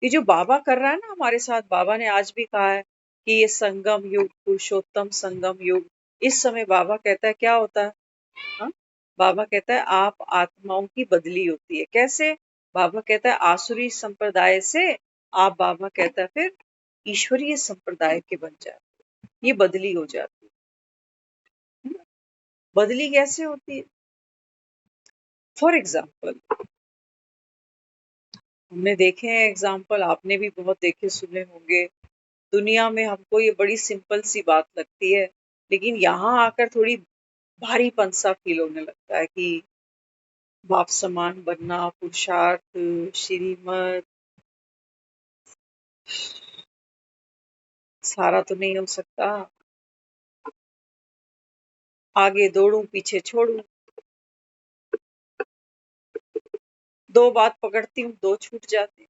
ये जो बाबा कर रहा है ना हमारे साथ, बाबा ने आज भी कहा है कि ये संगम युग, पुरुषोत्तम संगम युग, इस समय बाबा कहता है क्या होता है? हाँ? बाबा कहता है आप आत्माओं की बदली होती है। कैसे? बाबा कहता है आसुरी संप्रदाय से आप, बाबा कहता है फिर ईश्वरीय संप्रदाय के बन जाते, ये बदली हो जाती है ना? बदली कैसे होती है? फॉर एग्जाम्पल हमने देखे हैं एग्जाम्पल, आपने भी बहुत देखे सुने होंगे। दुनिया में हमको ये बड़ी सिंपल सी बात लगती है, लेकिन यहाँ आकर थोड़ी भारीपन सा फील होने लगता है कि बाप समान बनना, पुरुषार्थ, श्रीमत, सारा तो नहीं हो सकता। आगे दौड़ूं पीछे छोड़ूं, दो बात पकड़ती हूँ दो छूट जाती।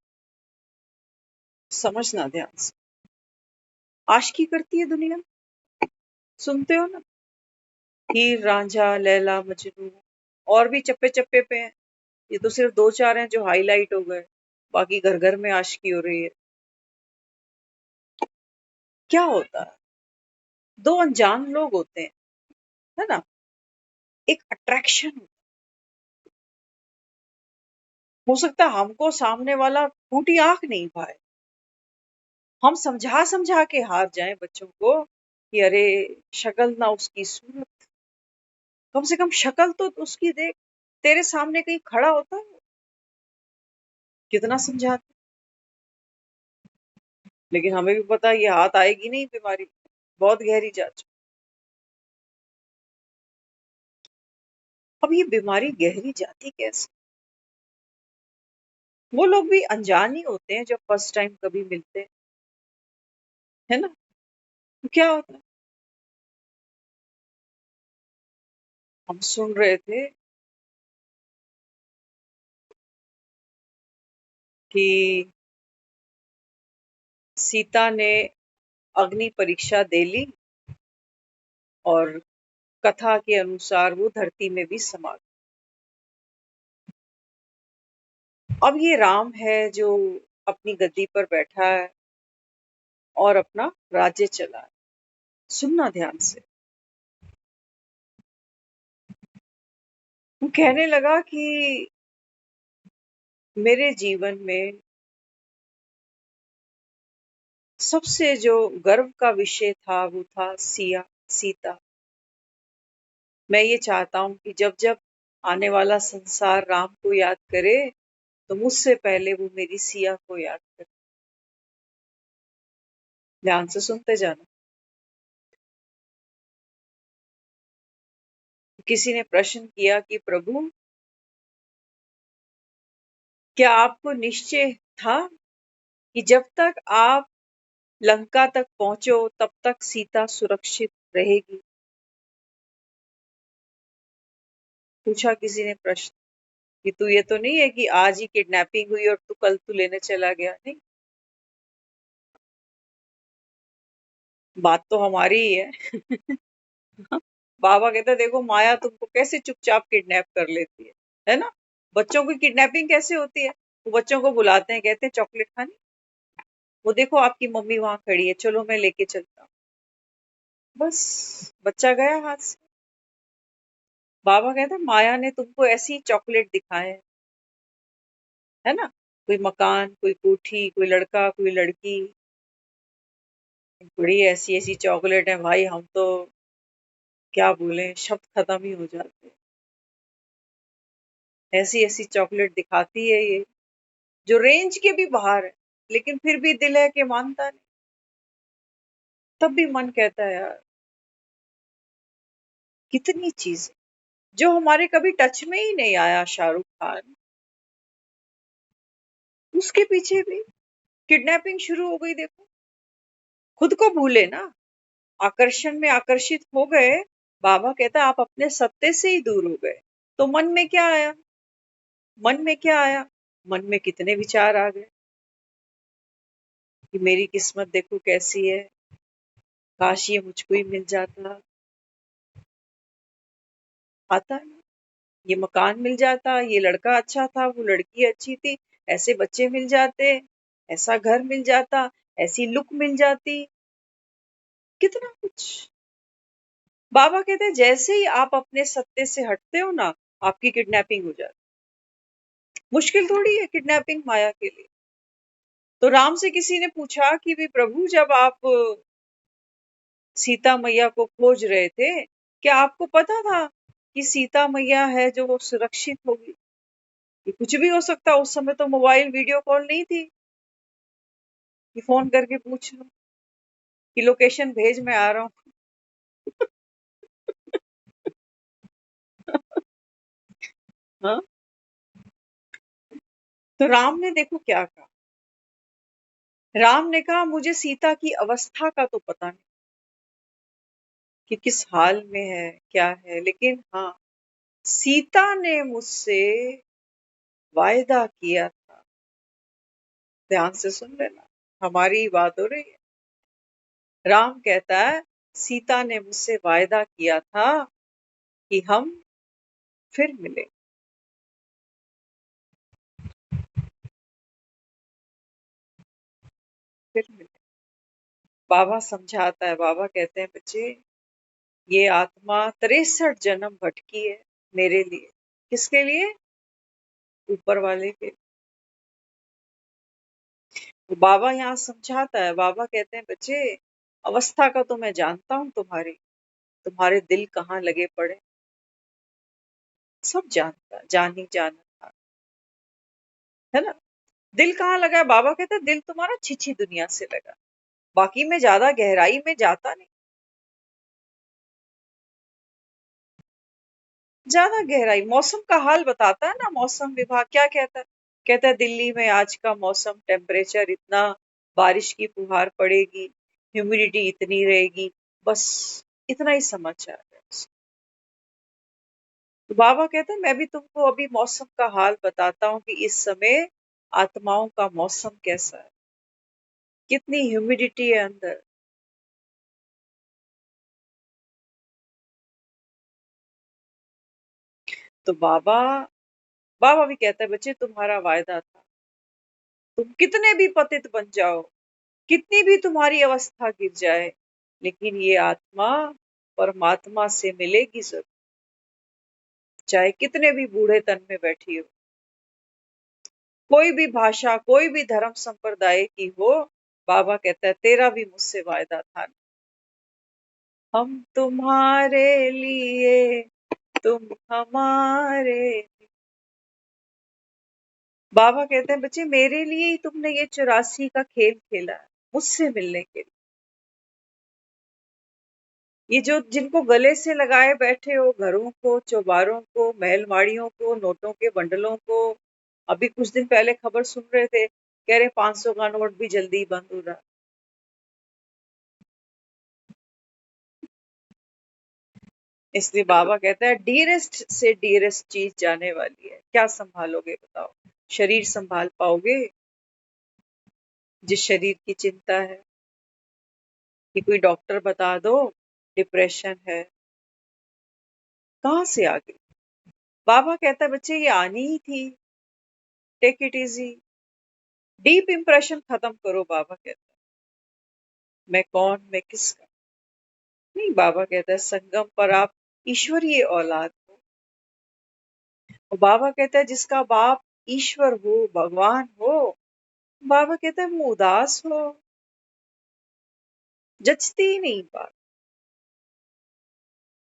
समझना ध्यान से, आशिकी करती है दुनिया, सुनते हो ना, हीर रांझा लैला मजनू, और भी चप्पे चप्पे पे हैं। ये तो सिर्फ 2-4 हैं जो हाईलाइट हो गए, बाकी घर घर में आशिकी हो रही है। क्या होता है? दो अनजान लोग होते हैं, है ना, एक अट्रैक्शन। हो सकता है हमको सामने वाला फूटी आंख नहीं पाए, हम समझा समझा के हार जाएं बच्चों को कि अरे शक्ल ना उसकी सूरत, कम से कम शक्ल तो उसकी देख, तेरे सामने कहीं खड़ा होता है, कितना समझाते। लेकिन हमें भी पता है ये हाथ आएगी नहीं, बीमारी बहुत गहरी जा चुकी। अब ये बीमारी गहरी जाती कैसे? वो लोग भी अनजान ही होते हैं जब फर्स्ट टाइम कभी मिलते हैं, है ना? तो क्या होता है? हम सुन रहे थे कि सीता ने अग्नि परीक्षा दे ली और कथा के अनुसार वो धरती में भी समा गई। अब ये राम है जो अपनी गद्दी पर बैठा है और अपना राज्य चला है। सुनना ध्यान से। वो कहने लगा कि मेरे जीवन में सबसे जो गर्व का विषय था वो था सीता। मैं ये चाहता हूँ कि जब जब आने वाला संसार राम को याद करे तो मुझसे पहले वो मेरी सिया को याद करे। ध्यान से सुनते जाना। किसी ने प्रश्न किया कि प्रभु, क्या आपको निश्चय था कि जब तक आप लंका तक पहुंचो तब तक सीता सुरक्षित रहेगी? पूछा किसी ने प्रश्न कि तू ये तो नहीं है कि आज ही किडनैपिंग हुई और तू कल तू लेने चला गया? नहीं, बात तो हमारी ही है। बाबा कहता देखो माया तुमको कैसे चुपचाप किडनैप कर लेती है ना? बच्चों की किडनैपिंग कैसे होती है? वो बच्चों को बुलाते हैं, कहते हैं चॉकलेट खानी, वो देखो आपकी मम्मी वहां खड़ी है, चलो मैं लेके चलता हूँ। बस बच्चा गया हाथ से। बाबा कहते हैं माया ने तुमको ऐसी चॉकलेट दिखाए, है ना? कोई मकान, कोई कोठी, कोई लड़का, कोई लड़की, बड़ी ऐसी ऐसी चॉकलेट है भाई, हम तो क्या बोले, शब्द खत्म ही हो जाते हैं। ऐसी ऐसी चॉकलेट दिखाती है ये, जो रेंज के भी बाहर है, लेकिन फिर भी दिल है कि मानता नहीं। तब भी मन कहता है यार, कितनी चीज जो हमारे कभी टच में ही नहीं आया। शाहरुख खान, उसके पीछे भी किडनैपिंग शुरू हो गई। देखो, खुद को भूले ना, आकर्षण में आकर्षित हो गए। बाबा कहता आप अपने सत्य से ही दूर हो गए। तो मन में क्या आया? मन में क्या आया? मन में कितने विचार आ गए कि मेरी किस्मत देखो कैसी है, काश ये मुझको ही मिल जाता। आता है ना? ये मकान मिल जाता, ये लड़का अच्छा था, वो लड़की अच्छी थी, ऐसे बच्चे मिल जाते, ऐसा घर मिल जाता, ऐसी लुक मिल जाती, कितना कुछ। बाबा कहते हैं जैसे ही आप अपने सत्य से हटते हो ना, आपकी किडनैपिंग हो जाती। मुश्किल थोड़ी है किडनैपिंग माया के लिए। तो राम से किसी ने पूछा कि भी प्रभु, जब आप सीता मैया को खोज रहे थे, क्या आपको पता था कि सीता मैया है जो वो सुरक्षित होगी? ये कुछ भी हो सकता, उस समय तो मोबाइल वीडियो कॉल नहीं थी कि फोन करके पूछ लो कि लोकेशन भेज, मैं आ रहा हूँ। हाँ? तो राम ने देखो क्या कहा। राम ने कहा मुझे सीता की अवस्था का तो पता नहीं कि किस हाल में है, क्या है, लेकिन हाँ, सीता ने मुझसे वायदा किया था। ध्यान से सुन लेना, हमारी ही बात हो रही है। राम कहता है सीता ने मुझसे वायदा किया था कि हम फिर मिले। फिर मिले। बाबा समझाता है, बाबा कहते हैं बच्चे, ये आत्मा 63 जन्म भटकी है मेरे लिए। किसके लिए? ऊपर वाले के। तो बाबा यहाँ समझाता है, बाबा कहते हैं बच्चे, अवस्था का तो मैं जानता हूँ तुम्हारी, तुम्हारे दिल कहाँ लगे पड़े, सब जानता, जान ही जाना था, है ना? दिल कहाँ लगा है? बाबा कहते हैं दिल तुम्हारा छिछी दुनिया से लगा, बाकी में ज्यादा गहराई में जाता नहीं। ज्यादा गहराई, मौसम का हाल बताता है ना, मौसम विभाग क्या कहता है? कहता है दिल्ली में आज का मौसम, टेम्परेचर इतना, बारिश की फुहार पड़ेगी, ह्यूमिडिटी इतनी रहेगी, बस इतना ही समाचार है। तो बाबा कहते हैं मैं भी तुमको अभी मौसम का हाल बताता हूँ कि इस समय आत्माओं का मौसम कैसा है, कितनी ह्यूमिडिटी है अंदर। तो बाबा बाबा भी कहता है बच्चे तुम्हारा वायदा था, तुम कितने भी पतित बन जाओ, कितनी भी तुम्हारी अवस्था गिर जाए, लेकिन ये आत्मा परमात्मा से मिलेगी जरूर, चाहे कितने भी बूढ़े तन में बैठी हो, कोई भी भाषा, कोई भी धर्म संप्रदाय की हो। बाबा कहता है तेरा भी मुझसे वायदा था, हम तुम्हारे लिए, तुम हमारे। बाबा कहते हैं बच्चे मेरे लिए ही तुमने ये 84 का खेल खेला है, मुझसे मिलने के लिए। ये जो जिनको गले से लगाए बैठे हो, घरों को, चौबारों को, महलमाड़ियों को, नोटों के बंडलों को, अभी कुछ दिन पहले खबर सुन रहे थे, कह रहे 500 का नोट भी जल्दी ही बंद हो रहा। इसलिए बाबा कहता है डियरेस्ट से डियरेस्ट चीज जाने वाली है, क्या संभालोगे बताओ? शरीर संभाल पाओगे? जिस शरीर की चिंता है कि कोई डॉक्टर बता दो डिप्रेशन है, कहां से आ गई? बाबा कहता है बच्चे ये आनी ही थी, take it easy, deep impression खत्म करो। बाबा कहता है मैं कौन, मैं किसका नहीं। बाबा कहता है संगम पर आप ईश्वरीय औलाद हो। और बाबा कहता है जिसका बाप ईश्वर हो, भगवान हो, बाबा कहता है वो उदास हो, जचती ही नहीं बात,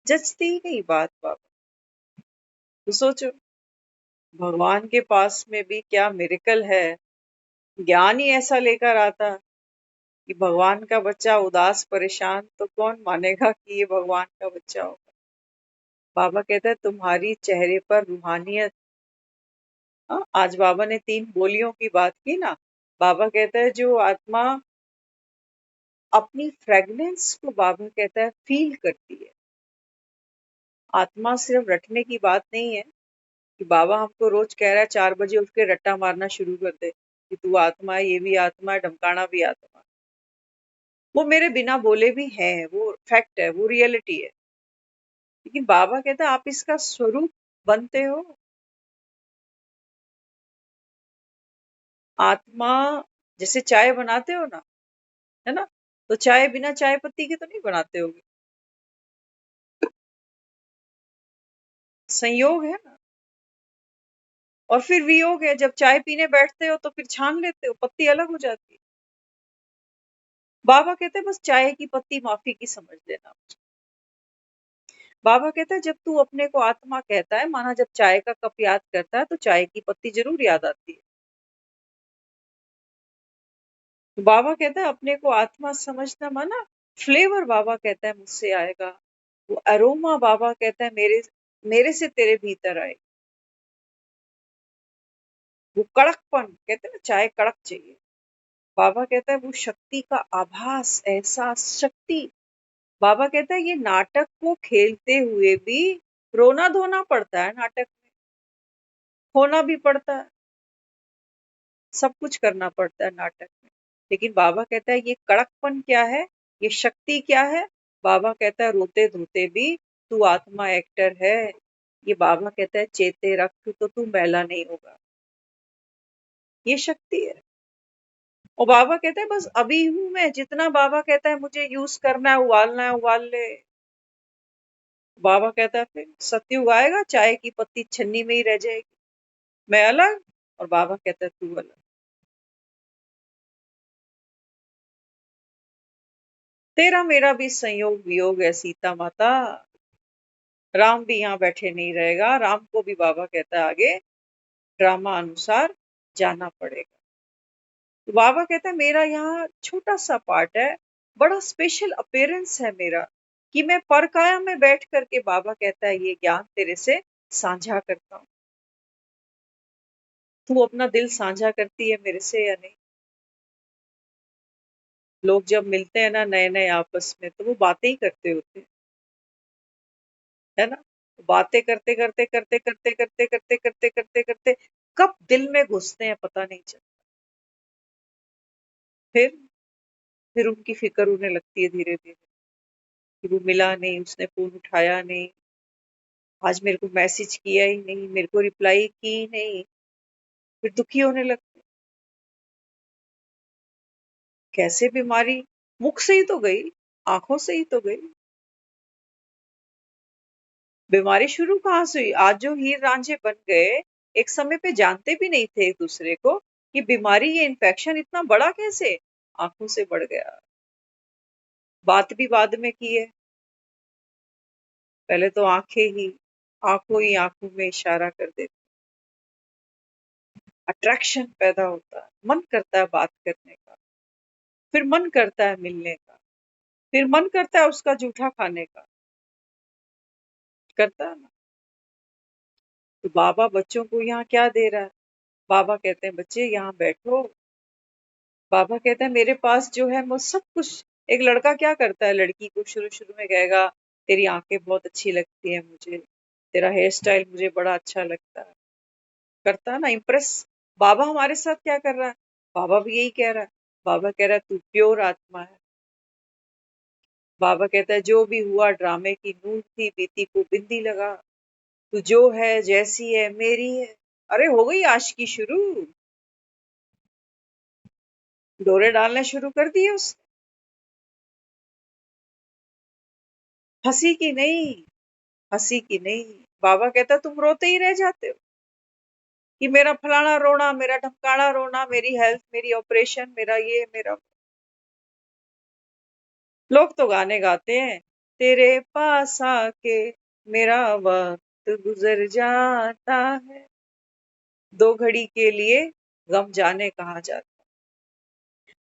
जचती ही नहीं बात बाबा। तो सोचो भगवान के पास में भी क्या मिरेकल है, ज्ञान ही ऐसा लेकर आता कि भगवान का बच्चा उदास परेशान, तो कौन मानेगा कि ये भगवान का बच्चा होगा? बाबा कहता है तुम्हारी चेहरे पर रूहानियत। हाँ, आज बाबा ने 3 बोलियों की बात की ना। बाबा कहता है जो आत्मा अपनी फ्रेगनेंस को, बाबा कहता है फील करती है। आत्मा सिर्फ रटने की बात नहीं है कि बाबा हमको रोज कह रहा है 4 बजे उठ के रट्टा मारना शुरू कर दे कि तू आत्मा है, ये भी आत्मा है, ढमकाना भी आत्मा है। वो मेरे बिना बोले भी है, वो फैक्ट है, वो रियलिटी है। लेकिन बाबा कहता है आप इसका स्वरूप बनते हो। आत्मा जैसे चाय बनाते हो ना, है ना? तो चाय बिना चाय पत्ती के तो नहीं बनाते होगे, संयोग है ना। और फिर वियोग है, जब चाय पीने बैठते हो तो फिर छान लेते हो, पत्ती अलग हो जाती है। बाबा कहते हैं बस चाय की पत्ती माफी की समझ लेना। बाबा कहता है जब तू अपने को आत्मा कहता है, माना जब चाय का कप याद करता है तो चाय की पत्ती जरूर याद आती है। तो बाबा कहता है अपने को आत्मा समझना, माना फ्लेवर बाबा कहता है मुझसे आएगा, वो अरोमा बाबा कहता है मेरे मेरे से तेरे भीतर आए। वो कड़कपन कहते हैं ना, चाय कड़क चाहिए। बाबा कहता है वो शक्ति का आभास, एहसास, शक्ति। बाबा कहता है ये नाटक को खेलते हुए भी रोना धोना पड़ता है, नाटक में खोना भी पड़ता है, सब कुछ करना पड़ता है नाटक में। लेकिन बाबा कहता है ये कड़कपन क्या है, ये शक्ति क्या है? बाबा कहता है रोते धोते भी तू आत्मा एक्टर है। ये बाबा कहता है चेते रख तो तू मैला नहीं होगा, ये शक्ति है। और बाबा कहता है बस अभी हूं मैं, जितना बाबा कहता है मुझे यूज करना है, उबालना है उबाल ले। बाबा कहता है फिर सतयुग आएगा, चाय की पत्ती छन्नी में ही रह जाएगी, मैं अलग और बाबा कहता है तू अलग। तेरा मेरा भी संयोग वियोग है सीता माता, राम भी यहाँ बैठे नहीं रहेगा, राम को भी बाबा कहता है आगे ड्रामा अनुसार जाना पड़ेगा। तो बाबा कहता है मेरा यहाँ छोटा सा पार्ट है, बड़ा स्पेशल अपीयरेंस है मेरा, कि मैं परकाया में बैठ करके, बाबा कहता है ये ज्ञान तेरे से साझा करता हूँ। तू अपना दिल साझा करती है मेरे से या नहीं? लोग जब मिलते हैं ना नए नए आपस में तो वो बातें ही करते होते हैं, है ना? बातें करते करते करते करते करते करते करते करते करते कब दिल में घुसते हैं पता नहीं चलता। फिर फिर उनकी फिक्र उन्हें लगती है धीरे धीरे कि वो मिला नहीं, उसने फोन उठाया नहीं, आज मेरे को मैसेज किया ही नहीं, मेरे को रिप्लाई की ही नहीं। फिर दुखी होने लगते हैं। कैसे बीमारी मुख से ही तो गई, आंखों से ही तो गई। बीमारी शुरू कहाँ से हुई? आज जो हीर रांझे बन गए, एक समय पे जानते भी नहीं थे एक दूसरे को कि बीमारी, ये इन्फेक्शन इतना बड़ा कैसे आंखों से बढ़ गया। बात भी बाद में की है, पहले तो आंखों ही आंखों में इशारा कर देती। अट्रैक्शन पैदा होता है, मन करता है बात करने का, फिर मन करता है मिलने का, फिर मन करता है उसका जूठा खाने का। करता है ना? तो बाबा बच्चों को यहाँ क्या दे रहा है? बाबा कहते हैं बच्चे यहाँ बैठो। बाबा कहते हैं मेरे पास जो है वो सब कुछ। एक लड़का क्या करता है, लड़की को शुरू शुरू में कहेगा तेरी आंखें बहुत अच्छी लगती है मुझे, तेरा हेयर स्टाइल मुझे बड़ा अच्छा लगता है। करता है ना इम्प्रेस। बाबा हमारे साथ क्या कर रहा है? बाबा भी यही कह रहा है। बाबा कह रहा है तू प्योर आत्मा है। बाबा कहता है जो भी हुआ ड्रामे की नून थी, बीती को बिंदी लगा, तू जो है जैसी है मेरी है। अरे हो गई आशिकी शुरू, डोरे डालने शुरू कर दिए उस। हंसी की नहीं, हंसी की नहीं। बाबा कहता तुम रोते ही रह जाते हो कि मेरा फलाना रोना, मेरा ढमकाना रोना, मेरी हेल्थ, मेरी ऑपरेशन, मेरा ये मेरा। लोग तो गाने गाते हैं, तेरे पास आके मेरा वक्त गुजर जाता है, दो घड़ी के लिए गम जाने कहाँ जाता।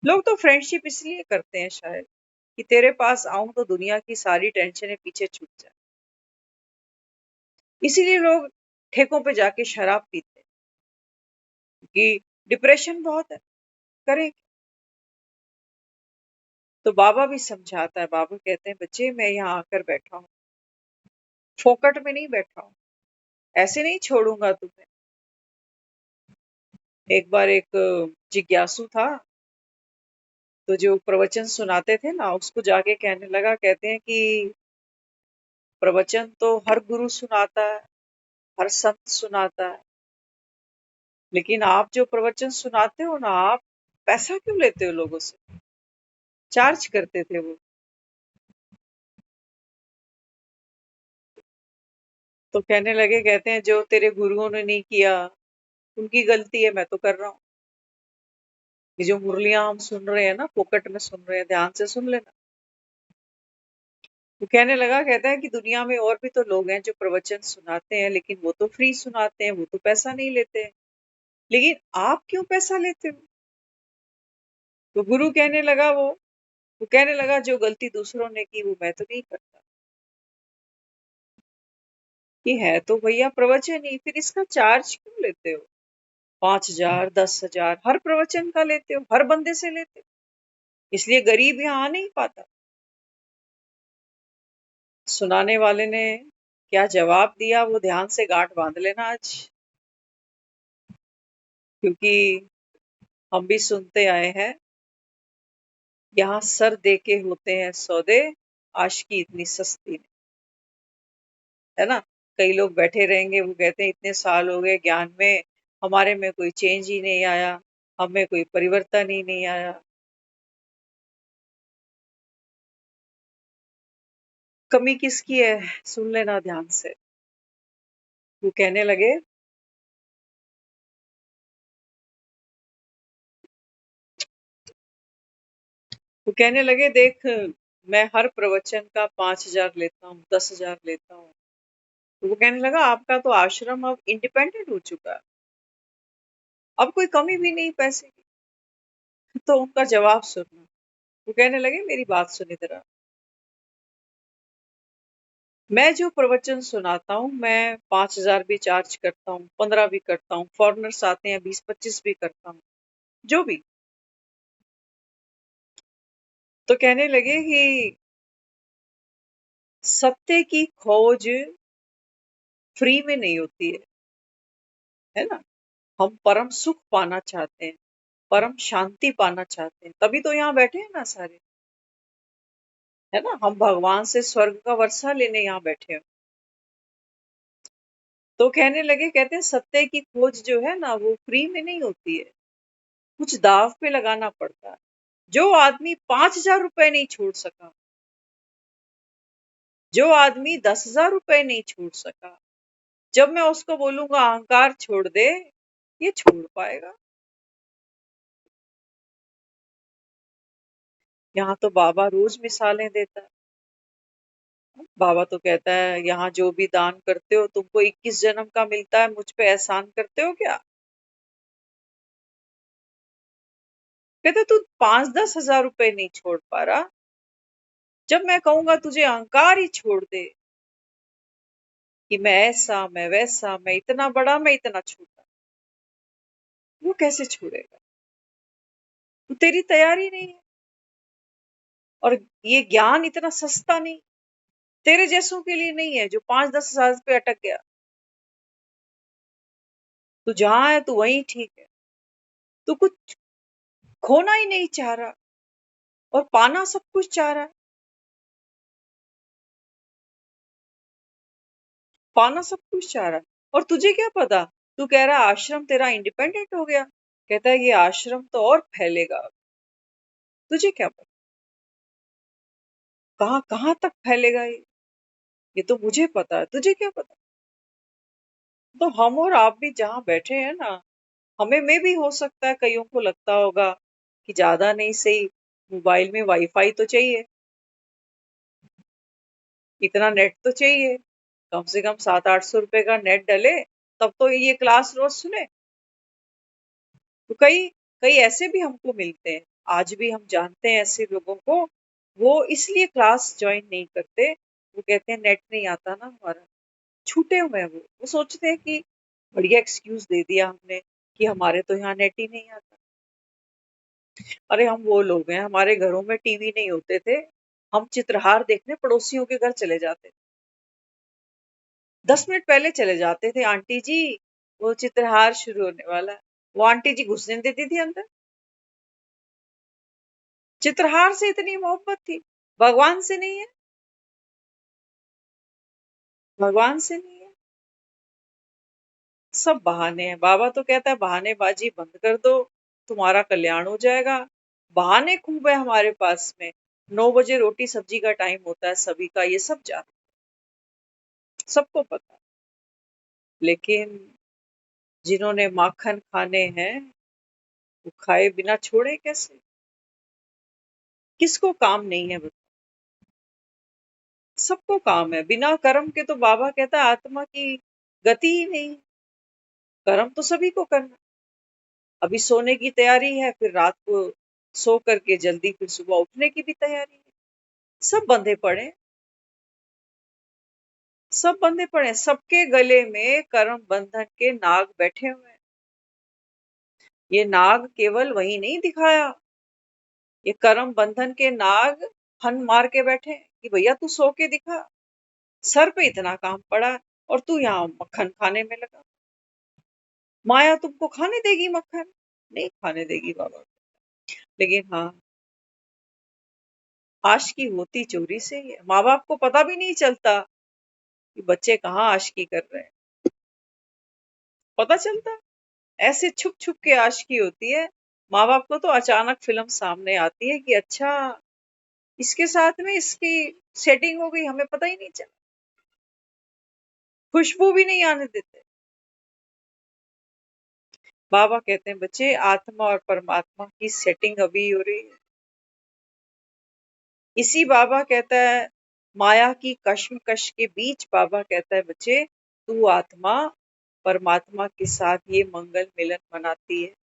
लोग तो फ्रेंडशिप इसलिए करते हैं शायद कि तेरे पास आऊं तो दुनिया की सारी टेंशनें पीछे छूट जाए। इसीलिए लोग ठेकों पे जाके शराब पीते हैं कि डिप्रेशन बहुत है, करें। तो बाबा भी समझाता है। बाबा कहते हैं बच्चे मैं यहाँ आकर बैठा हूँ, फोकट में नहीं बैठा हूँ, ऐसे नहीं छोड़ूंगा तुम्हें। एक बार एक जिज्ञासु था, तो जो प्रवचन सुनाते थे ना उसको जाके कहने लगा, कहते हैं कि प्रवचन तो हर गुरु सुनाता है, हर संत सुनाता है, लेकिन आप जो प्रवचन सुनाते हो ना, आप पैसा क्यों लेते हो लोगों से? चार्ज करते थे वो। तो कहने लगे, कहते हैं जो तेरे गुरुओं ने नहीं किया उनकी गलती है, मैं तो कर रहा हूँ। ये जो मुरलियां हम सुन रहे हैं ना, फोकट में सुन रहे हैं, ध्यान से सुन लेना। वो कहने लगा, कहता है कि दुनिया में और भी तो लोग हैं जो प्रवचन सुनाते हैं, लेकिन वो तो फ्री सुनाते हैं, वो तो पैसा नहीं लेते हैं, लेकिन आप क्यों पैसा लेते हो? तो गुरु कहने लगा, वो कहने लगा जो गलती दूसरों ने की वो मैं तो नहीं करता। कि है तो भैया प्रवचन ही, फिर इसका चार्ज क्यों लेते हो? 5,000 10,000 हर प्रवचन का लेते हो, हर बंदे से लेते हो, इसलिए गरीब यहाँ आ नहीं पाता। सुनाने वाले ने क्या जवाब दिया वो ध्यान से गांठ बांध लेना आज, क्योंकि हम भी सुनते आए हैं, यहाँ सर दे के होते हैं सौदे, आशिकी इतनी सस्ती नहीं। है ना? कई लोग बैठे रहेंगे, वो कहते हैं इतने साल हो गए ज्ञान में, हमारे में कोई चेंज ही नहीं आया, हमें कोई परिवर्तन ही नहीं आया। कमी किसकी है? सुन लेना ध्यान से। वो कहने लगे, वो कहने लगे देख, मैं हर प्रवचन का 5,000 लेता हूँ, 10,000 लेता हूँ। तो वो कहने लगा आपका तो आश्रम अब इंडिपेंडेंट हो चुका है, अब कोई कमी भी नहीं पैसे की। तो उनका जवाब सुनना। वो कहने लगे मेरी बात सुन इधर आ। मैं जो प्रवचन सुनाता हूँ, मैं 5,000 भी चार्ज करता हूँ, 15 भी करता हूँ, फॉरेनर्स आते हैं 20-25 भी करता हूँ, जो भी। तो कहने लगे कि सत्य की खोज फ्री में नहीं होती है ना? हम परम सुख पाना चाहते हैं, परम शांति पाना चाहते हैं, तभी तो यहाँ बैठे हैं ना सारे, है ना? हम भगवान से स्वर्ग का वर्षा लेने यहाँ बैठे हैं। तो कहने लगे, कहते हैं सत्य की खोज जो है ना वो फ्री में नहीं होती है, कुछ दाव पे लगाना पड़ता है। जो आदमी 5,000 रुपए नहीं छोड़ सका, जो आदमी 10,000 रुपए नहीं छोड़ सका, जब मैं उसको बोलूंगा अहंकार छोड़ दे, ये छोड़ पाएगा? यहाँ तो बाबा रोज मिसालें देता है। बाबा तो कहता है यहाँ जो भी दान करते हो तुमको 21 जन्म का मिलता है, मुझ पे एहसान करते हो क्या? कहते तू 5-10 हजार रुपए नहीं छोड़ पा रहा, जब मैं कहूंगा तुझे अहंकार ही छोड़ दे कि मैं ऐसा, मैं वैसा, मैं इतना बड़ा, मैं इतना छोटा, वो कैसे छोड़ेगा? तो तेरी तैयारी नहीं है। और ये ज्ञान इतना सस्ता नहीं, तेरे जैसों के लिए नहीं है जो 5-10 हजार पे अटक गया। तू जहां है तू वहीं ठीक है। तू कुछ खोना ही नहीं चाह रहा और पाना सब कुछ चाह रहा है। पाना सब कुछ चाह रहा है। और तुझे क्या पता, तू कह रहा है आश्रम तेरा इंडिपेंडेंट हो गया, कहता है ये आश्रम तो और फैलेगा। तुझे क्या पता कहाँ कहाँ तक फैलेगा ये तो मुझे पता है, तुझे क्या पता? तो हम और आप भी जहाँ बैठे हैं ना, हमें में भी हो सकता है कईयों को लगता होगा कि ज्यादा नहीं सही मोबाइल में वाईफाई तो चाहिए, इतना नेट तो चाहिए, कम से कम 700-800 रुपए का नेट डले तब तो ये क्लास रोज सुने। तो कई कई ऐसे भी हमको मिलते हैं, आज भी हम जानते हैं ऐसे लोगों को। वो इसलिए क्लास ज्वाइन नहीं करते, वो कहते हैं नेट नहीं आता ना हमारा, छूटे हुए हैं वो सोचते हैं कि बढ़िया एक्सक्यूज दे दिया हमने कि हमारे तो यहाँ नेट ही नहीं आता। अरे हम वो लोग हैं, हमारे घरों में टीवी नहीं होते थे, हम चित्रहार देखने पड़ोसियों के घर चले जाते, 10 मिनट पहले चले जाते थे, आंटी जी वो चित्रहार शुरू होने वाला है। वो आंटी जी घुसने देती थी अंदर। चित्रहार से इतनी मोहब्बत थी, भगवान से नहीं है, भगवान से नहीं है। सब बहाने हैं। बाबा तो कहता है बहानेबाजी बंद कर दो, तुम्हारा कल्याण हो जाएगा। बहाने खूब है हमारे पास में। 9 बजे रोटी सब्जी का टाइम होता है सभी का, ये सब जानते, सबको पता है। लेकिन जिन्होंने माखन खाने हैं वो खाए बिना छोड़े कैसे? किसको काम नहीं है बताओ? सबको काम है। बिना कर्म के तो बाबा कहता है आत्मा की गति ही नहीं। कर्म तो सभी को करना। अभी सोने की तैयारी है, फिर रात को सो करके जल्दी फिर सुबह उठने की भी तैयारी है। सब बंधे पड़े हैं, सब बंधे पड़े हैं। सबके गले में कर्म बंधन के नाग बैठे हुए हैं। ये नाग केवल वही नहीं दिखाया, ये कर्म बंधन के नाग फन मार के बैठे हैं कि भैया तू सो के दिखा, सर पे इतना काम पड़ा है और तू यहाँ मक्खन खाने में लगा। माया तुमको खाने देगी मक्खन? नहीं खाने देगी बाबा। लेकिन हाँ, आशिकी होती चोरी से ही है। माँ बाप को पता भी नहीं चलता कि बच्चे कहाँ आशिकी कर रहे हैं, पता चलता ऐसे छुप छुप के आशिकी होती है। माँ बाप को तो अचानक फिल्म सामने आती है कि अच्छा इसके साथ में इसकी सेटिंग हो गई, हमें पता ही नहीं चला, खुशबू भी नहीं आने देते। बाबा कहते हैं बच्चे आत्मा और परमात्मा की सेटिंग अभी हो रही है। इसी बाबा कहता है माया की कश्मकश के बीच, बाबा कहता है बच्चे तू आत्मा परमात्मा के साथ ये मंगल मिलन मनाती है।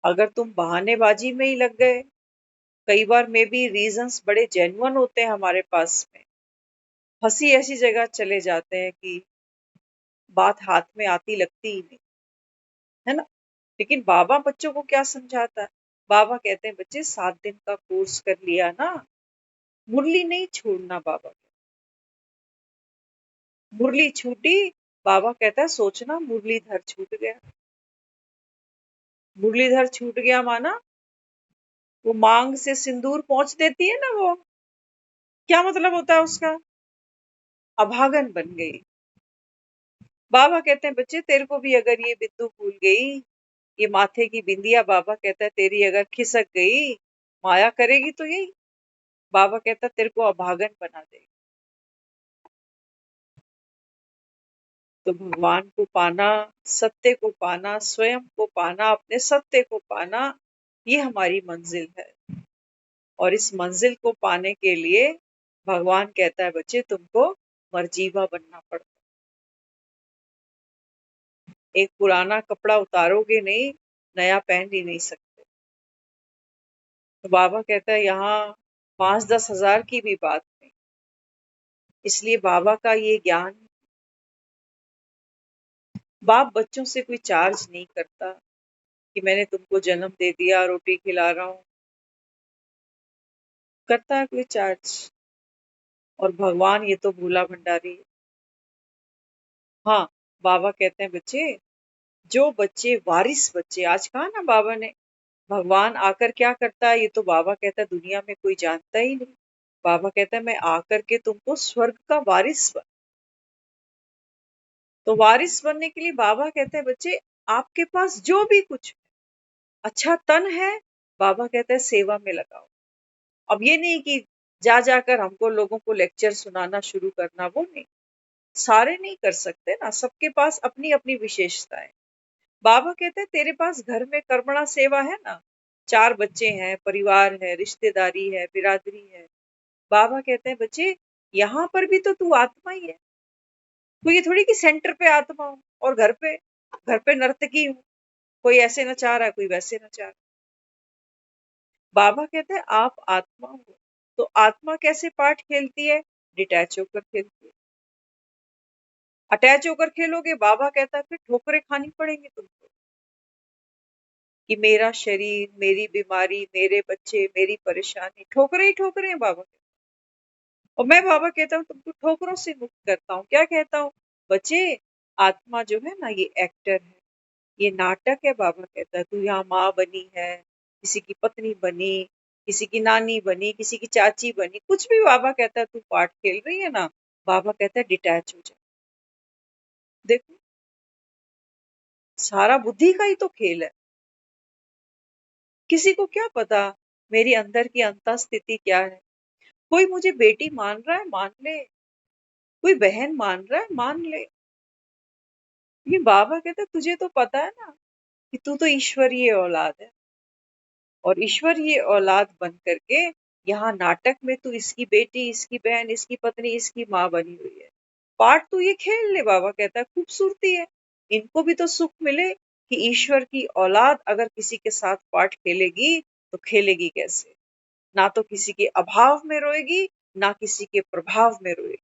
अगर तुम बहानेबाजी में ही लग गए, कई बार मे बी रीजंस बड़े जेन्युइन होते हैं हमारे पास में, हंसी ऐसी जगह चले जाते हैं कि बात हाथ में आती लगती ही नहीं, है ना। लेकिन बाबा बच्चों को क्या समझाता है? बाबा कहते हैं बच्चे 7 दिन का कोर्स कर लिया ना, मुरली नहीं छोड़ना। बाबा मुरली छूटी, बाबा कहता है सोचना मुरलीधर छूट गया। मुरलीधर छूट गया माना वो मांग से सिंदूर पहुंच देती है ना, वो क्या मतलब होता है उसका? अभागन बन गई। बाबा कहते हैं बच्चे तेरे को भी अगर ये बिंदु भूल गई, ये माथे की बिंदिया, बाबा कहता है तेरी अगर खिसक गई, माया करेगी तो यही। बाबा कहता है तेरे को अभागन बना दे। तो भगवान को पाना, सत्य को पाना, स्वयं को पाना, अपने सत्य को पाना, ये हमारी मंजिल है। और इस मंजिल को पाने के लिए भगवान कहता है बच्चे तुमको मर्जीवा बनना पड़ता है। एक पुराना कपड़ा उतारोगे नहीं, नया पहन ही नहीं सकते। तो बाबा कहता है यहाँ 5-10 हज़ार की भी बात नहीं। इसलिए बाबा का ये ज्ञान, बाप बच्चों से कोई चार्ज नहीं करता कि मैंने तुमको जन्म दे दिया, रोटी खिला रहा हूँ। करता है कोई चार्ज? और भगवान ये तो भोला भंडारी है। हाँ, बाबा कहते हैं बच्चे, जो बच्चे वारिस बच्चे, आज कहा ना बाबा ने, भगवान आकर क्या करता है ये तो बाबा कहता है दुनिया में कोई जानता ही नहीं। बाबा कहता है मैं आकर के तुमको स्वर्ग का वारिस तो वारिस बनने के लिए बाबा कहते हैं बच्चे आपके पास जो भी कुछ अच्छा तन है, बाबा कहता है सेवा में लगाओ। अब ये नहीं कि जा जाकर हमको लोगों को लेक्चर सुनाना शुरू करना, वो नहीं। सारे नहीं कर सकते ना, सबके पास अपनी अपनी विशेषताएं। बाबा कहते हैं तेरे पास घर में कर्मणा सेवा है ना, 4 बच्चे हैं, परिवार है, रिश्तेदारी है, बिरादरी है। बाबा कहते हैं बच्चे यहाँ पर भी तो तू आत्मा ही है। कोई ये थोड़ी कि सेंटर पे आत्मा हो और घर पे नर्तकी हूँ, कोई ऐसे नचा रहा है कोई वैसे नचा रहा है। बाबा कहते हैं आप आत्मा हो। तो आत्मा कैसे पाठ खेलती है? डिटैच होकर खेलती है। अटैच होकर खेलोगे, बाबा कहता है फिर ठोकरें खानी पड़ेंगी तुमको, कि मेरा शरीर, मेरी बीमारी, मेरे बच्चे, मेरी परेशानी, ठोकरे ही ठोकरे हैं बाबा कहते हैं। और मैं बाबा कहता हूँ तुमको ठोकरों से मुक्त करता हूँ। क्या कहता हूँ? बच्चे आत्मा जो है ना ये एक्टर है, ये नाटक है। बाबा कहता है तू यहाँ माँ बनी है, किसी की पत्नी बनी, किसी की नानी बनी, किसी की चाची बनी, कुछ भी बाबा कहता है तू पार्ट खेल रही है ना। बाबा कहता है डिटैच हो जा। देखो सारा बुद्धि का ही तो खेल है। किसी को क्या पता मेरी अंदर की अंतः स्थिति क्या है। कोई मुझे बेटी मान रहा है, मान ले। कोई बहन मान रहा है, मान ले। ये बाबा कहता है तुझे तो पता है ना कि तू तो ईश्वरीय औलाद है, और ईश्वरीय औलाद बन करके यहाँ नाटक में तू इसकी बेटी, इसकी बहन, इसकी पत्नी, इसकी माँ बनी हुई है। पार्ट तू ये खेल ले। बाबा कहता है खूबसूरती है, इनको भी तो सुख मिले कि ईश्वर की औलाद अगर किसी के साथ पार्ट खेलेगी तो खेलेगी कैसे? ना तो किसी के अभाव में रोएगी, ना किसी के प्रभाव में रोएगी,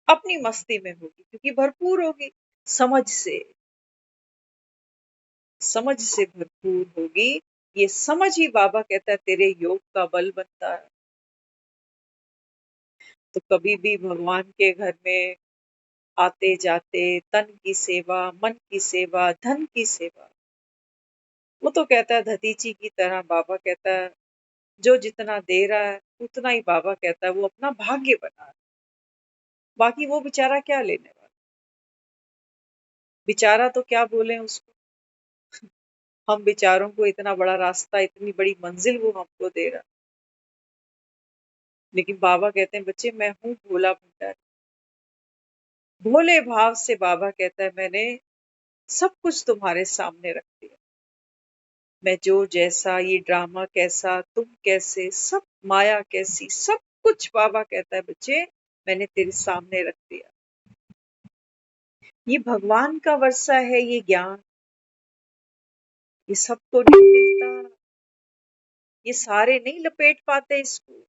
अपनी मस्ती में होगी क्योंकि भरपूर होगी समझ से। समझ से भरपूर होगी। ये समझ ही बाबा कहता है तेरे योग का बल बनता है। तो कभी भी भगवान के घर में आते जाते तन की सेवा, मन की सेवा, धन की सेवा, वो तो कहता है धतीची की तरह। बाबा कहता है जो जितना दे रहा है उतना ही, बाबा कहता है वो अपना भाग्य बना है। बाकी वो बेचारा क्या लेने वाला, बेचारा तो क्या बोले उसको। हम बेचारों को इतना बड़ा रास्ता, इतनी बड़ी मंजिल वो हमको दे रहा। लेकिन बाबा कहते हैं बच्चे मैं हूँ भोला भंडारी। भोले भाव से बाबा कहता है मैंने सब कुछ तुम्हारे सामने रख दिया। मैं जो जैसा, ये ड्रामा कैसा, तुम कैसे, सब माया कैसी, सब कुछ बाबा कहता है बच्चे मैंने तेरे सामने रख दिया। ये भगवान का वर्षा है ये ज्ञान, ये सबको नहीं मिलता, ये सारे नहीं लपेट पाते इसको।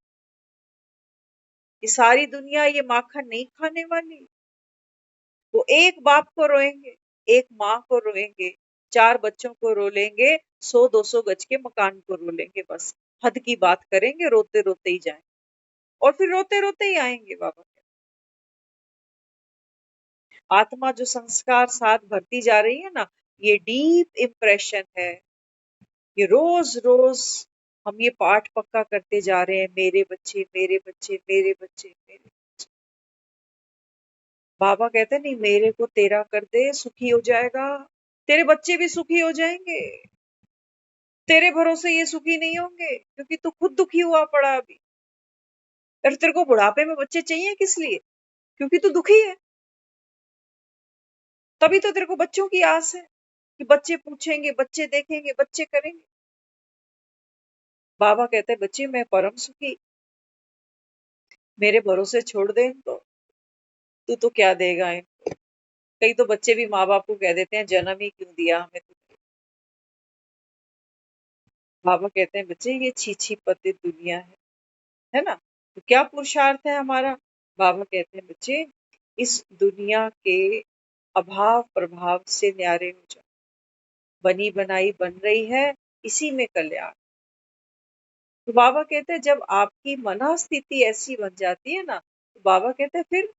ये सारी दुनिया ये माखन नहीं खाने वाली। वो एक बाप को रोएंगे, एक माँ को रोएंगे, 4 बच्चों को रो लेंगे, 100-200 गज के मकान को रो लेंगे, बस हद की बात करेंगे, रोते रोते ही जाएंगे और फिर रोते रोते ही आएंगे बाबा। आत्मा जो संस्कार साथ भरती जा रही है ना, ये डीप इम्प्रेशन है। ये रोज रोज हम ये पाठ पक्का करते जा रहे हैं, मेरे बच्चे मेरे बच्चे मेरे बच्चे मेरे। बाबा कहते हैं नहीं, मेरे को तेरा कर दे, सुखी हो जाएगा, तेरे बच्चे भी सुखी हो जाएंगे। तेरे भरोसे ये सुखी नहीं होंगे क्योंकि तू खुद दुखी हुआ पड़ा अभी। और तेरे को बुढ़ापे में बच्चे चाहिए किस लिए? क्योंकि तू दुखी है। तभी तो तेरे को बच्चों की आस है कि बच्चे पूछेंगे, बच्चे देखेंगे, बच्चे करेंगे। बाबा कहते हैं बच्चे मैं परम सुखी, मेरे भरोसे छोड़ दे इनको, तू तो क्या देगा इनको। कई तो बच्चे भी माँ बाप को कह देते हैं जन्म ही क्यों दिया हमें तुमने। बाबा कहते हैं बच्चे ये छी पतित दुनिया है ना, तो क्या पुरुषार्थ है हमारा। बाबा कहते हैं बच्चे इस दुनिया के अभाव प्रभाव से न्यारे हो जाओ, बनी बनाई बन रही है, इसी में कल्याण। तो बाबा कहते हैं जब आपकी मना स्थिति ऐसी बन जाती है ना, तो बाबा कहते हैं फिर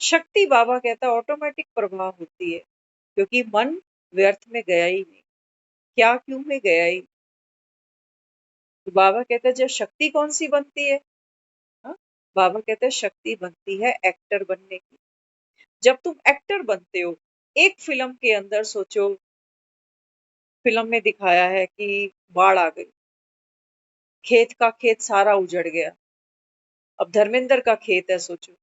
शक्ति, बाबा कहता है ऑटोमेटिक प्रभाव होती है, क्योंकि मन व्यर्थ में गया ही नहीं, क्या क्यों में गया ही। तो बाबा कहता है जब शक्ति कौन सी बनती है, हा? बाबा कहते हैं शक्ति बनती है एक्टर बनने की। जब तुम एक्टर बनते हो, एक फिल्म के अंदर सोचो, फिल्म में दिखाया है कि बाढ़ आ गई, खेत का खेत सारा उजड़ गया। अब धर्मेंद्र का खेत है, सोचो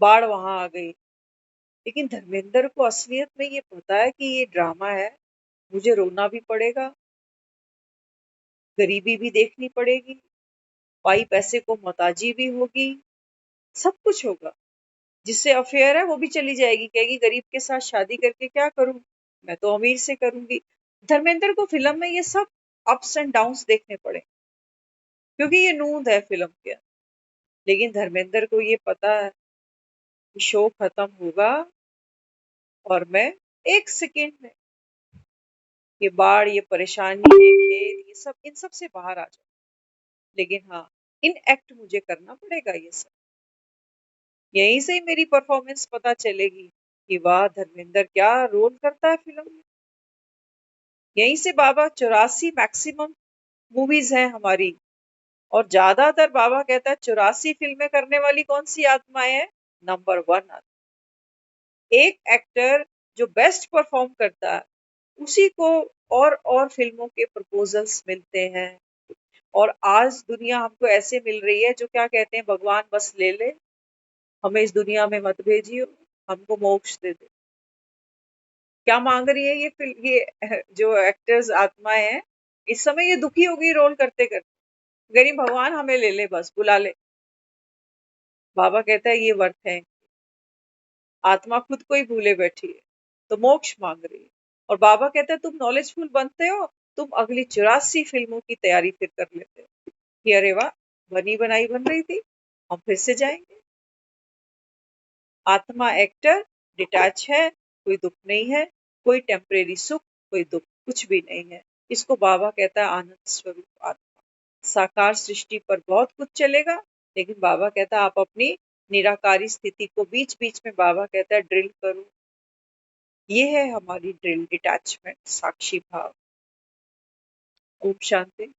बाढ़ वहां आ गई, लेकिन धर्मेंद्र को असलियत में ये पता है कि ये ड्रामा है, मुझे रोना भी पड़ेगा, गरीबी भी देखनी पड़ेगी, पाई पैसे को मोहताजी भी होगी, सब कुछ होगा। जिससे अफेयर है वो भी चली जाएगी, कहेगी गरीब के साथ शादी करके क्या करूं, मैं तो अमीर से करूंगी। धर्मेंद्र को फिल्म में ये सब अप्स एंड डाउन्स देखने पड़े, क्योंकि ये नूंद है फिल्म के। लेकिन धर्मेंद्र को ये पता है कि शो खत्म होगा और मैं 1 सेकेंड में ये बाढ़, ये परेशानी, ये खेद, ये सब, इन सब से बाहर आ जाऊं। लेकिन हाँ, इन एक्ट मुझे करना पड़ेगा ये सब। यहीं से ही मेरी परफॉर्मेंस पता चलेगी कि वाह धर्मेंद्र क्या रोल करता है फिल्म में। यहीं से बाबा 84 मैक्सिमम मूवीज हैं हमारी, और ज्यादातर बाबा कहता है 84 फिल्में करने वाली कौन सी आत्माएं हैं, नंबर 1 एक एक्टर जो बेस्ट परफॉर्म करता है उसी को और फिल्मों के प्रपोजल्स मिलते हैं। और आज दुनिया हमको ऐसे मिल रही है जो क्या कहते हैं, भगवान बस ले ले, हमें इस दुनिया में मत भेजियो, हमको मोक्ष दे दे। क्या मांग रही है ये फिल्म, ये जो एक्टर्स आत्माएं हैं, इस समय ये दुखी हो गई रोल करते करते, गरीब भगवान हमें ले ले, बस बुला ले। बाबा कहता है ये वर्थ है। आत्मा खुद को ही भूले बैठी है तो मोक्ष मांग रही है। और बाबा कहता है तुम नॉलेजफुल बनते हो, तुम अगली 84 फिल्मों की तैयारी फिर कर लेते हो कि अरे वाह, बनी बनाई बन रही थी, हम फिर से जाएंगे। आत्मा एक्टर डिटैच है, कोई दुख नहीं है, कोई टेम्परेरी सुख, कोई दुख, कुछ भी नहीं है। इसको बाबा कहता है आनंद स्वरूप आत्मा। साकार सृष्टि पर बहुत कुछ चलेगा, लेकिन बाबा कहता है आप अपनी निराकारी स्थिति को बीच बीच में, बाबा कहता है ड्रिल करो। ये है हमारी ड्रिल, डिटैचमेंट, साक्षी भाव। ओम शांति।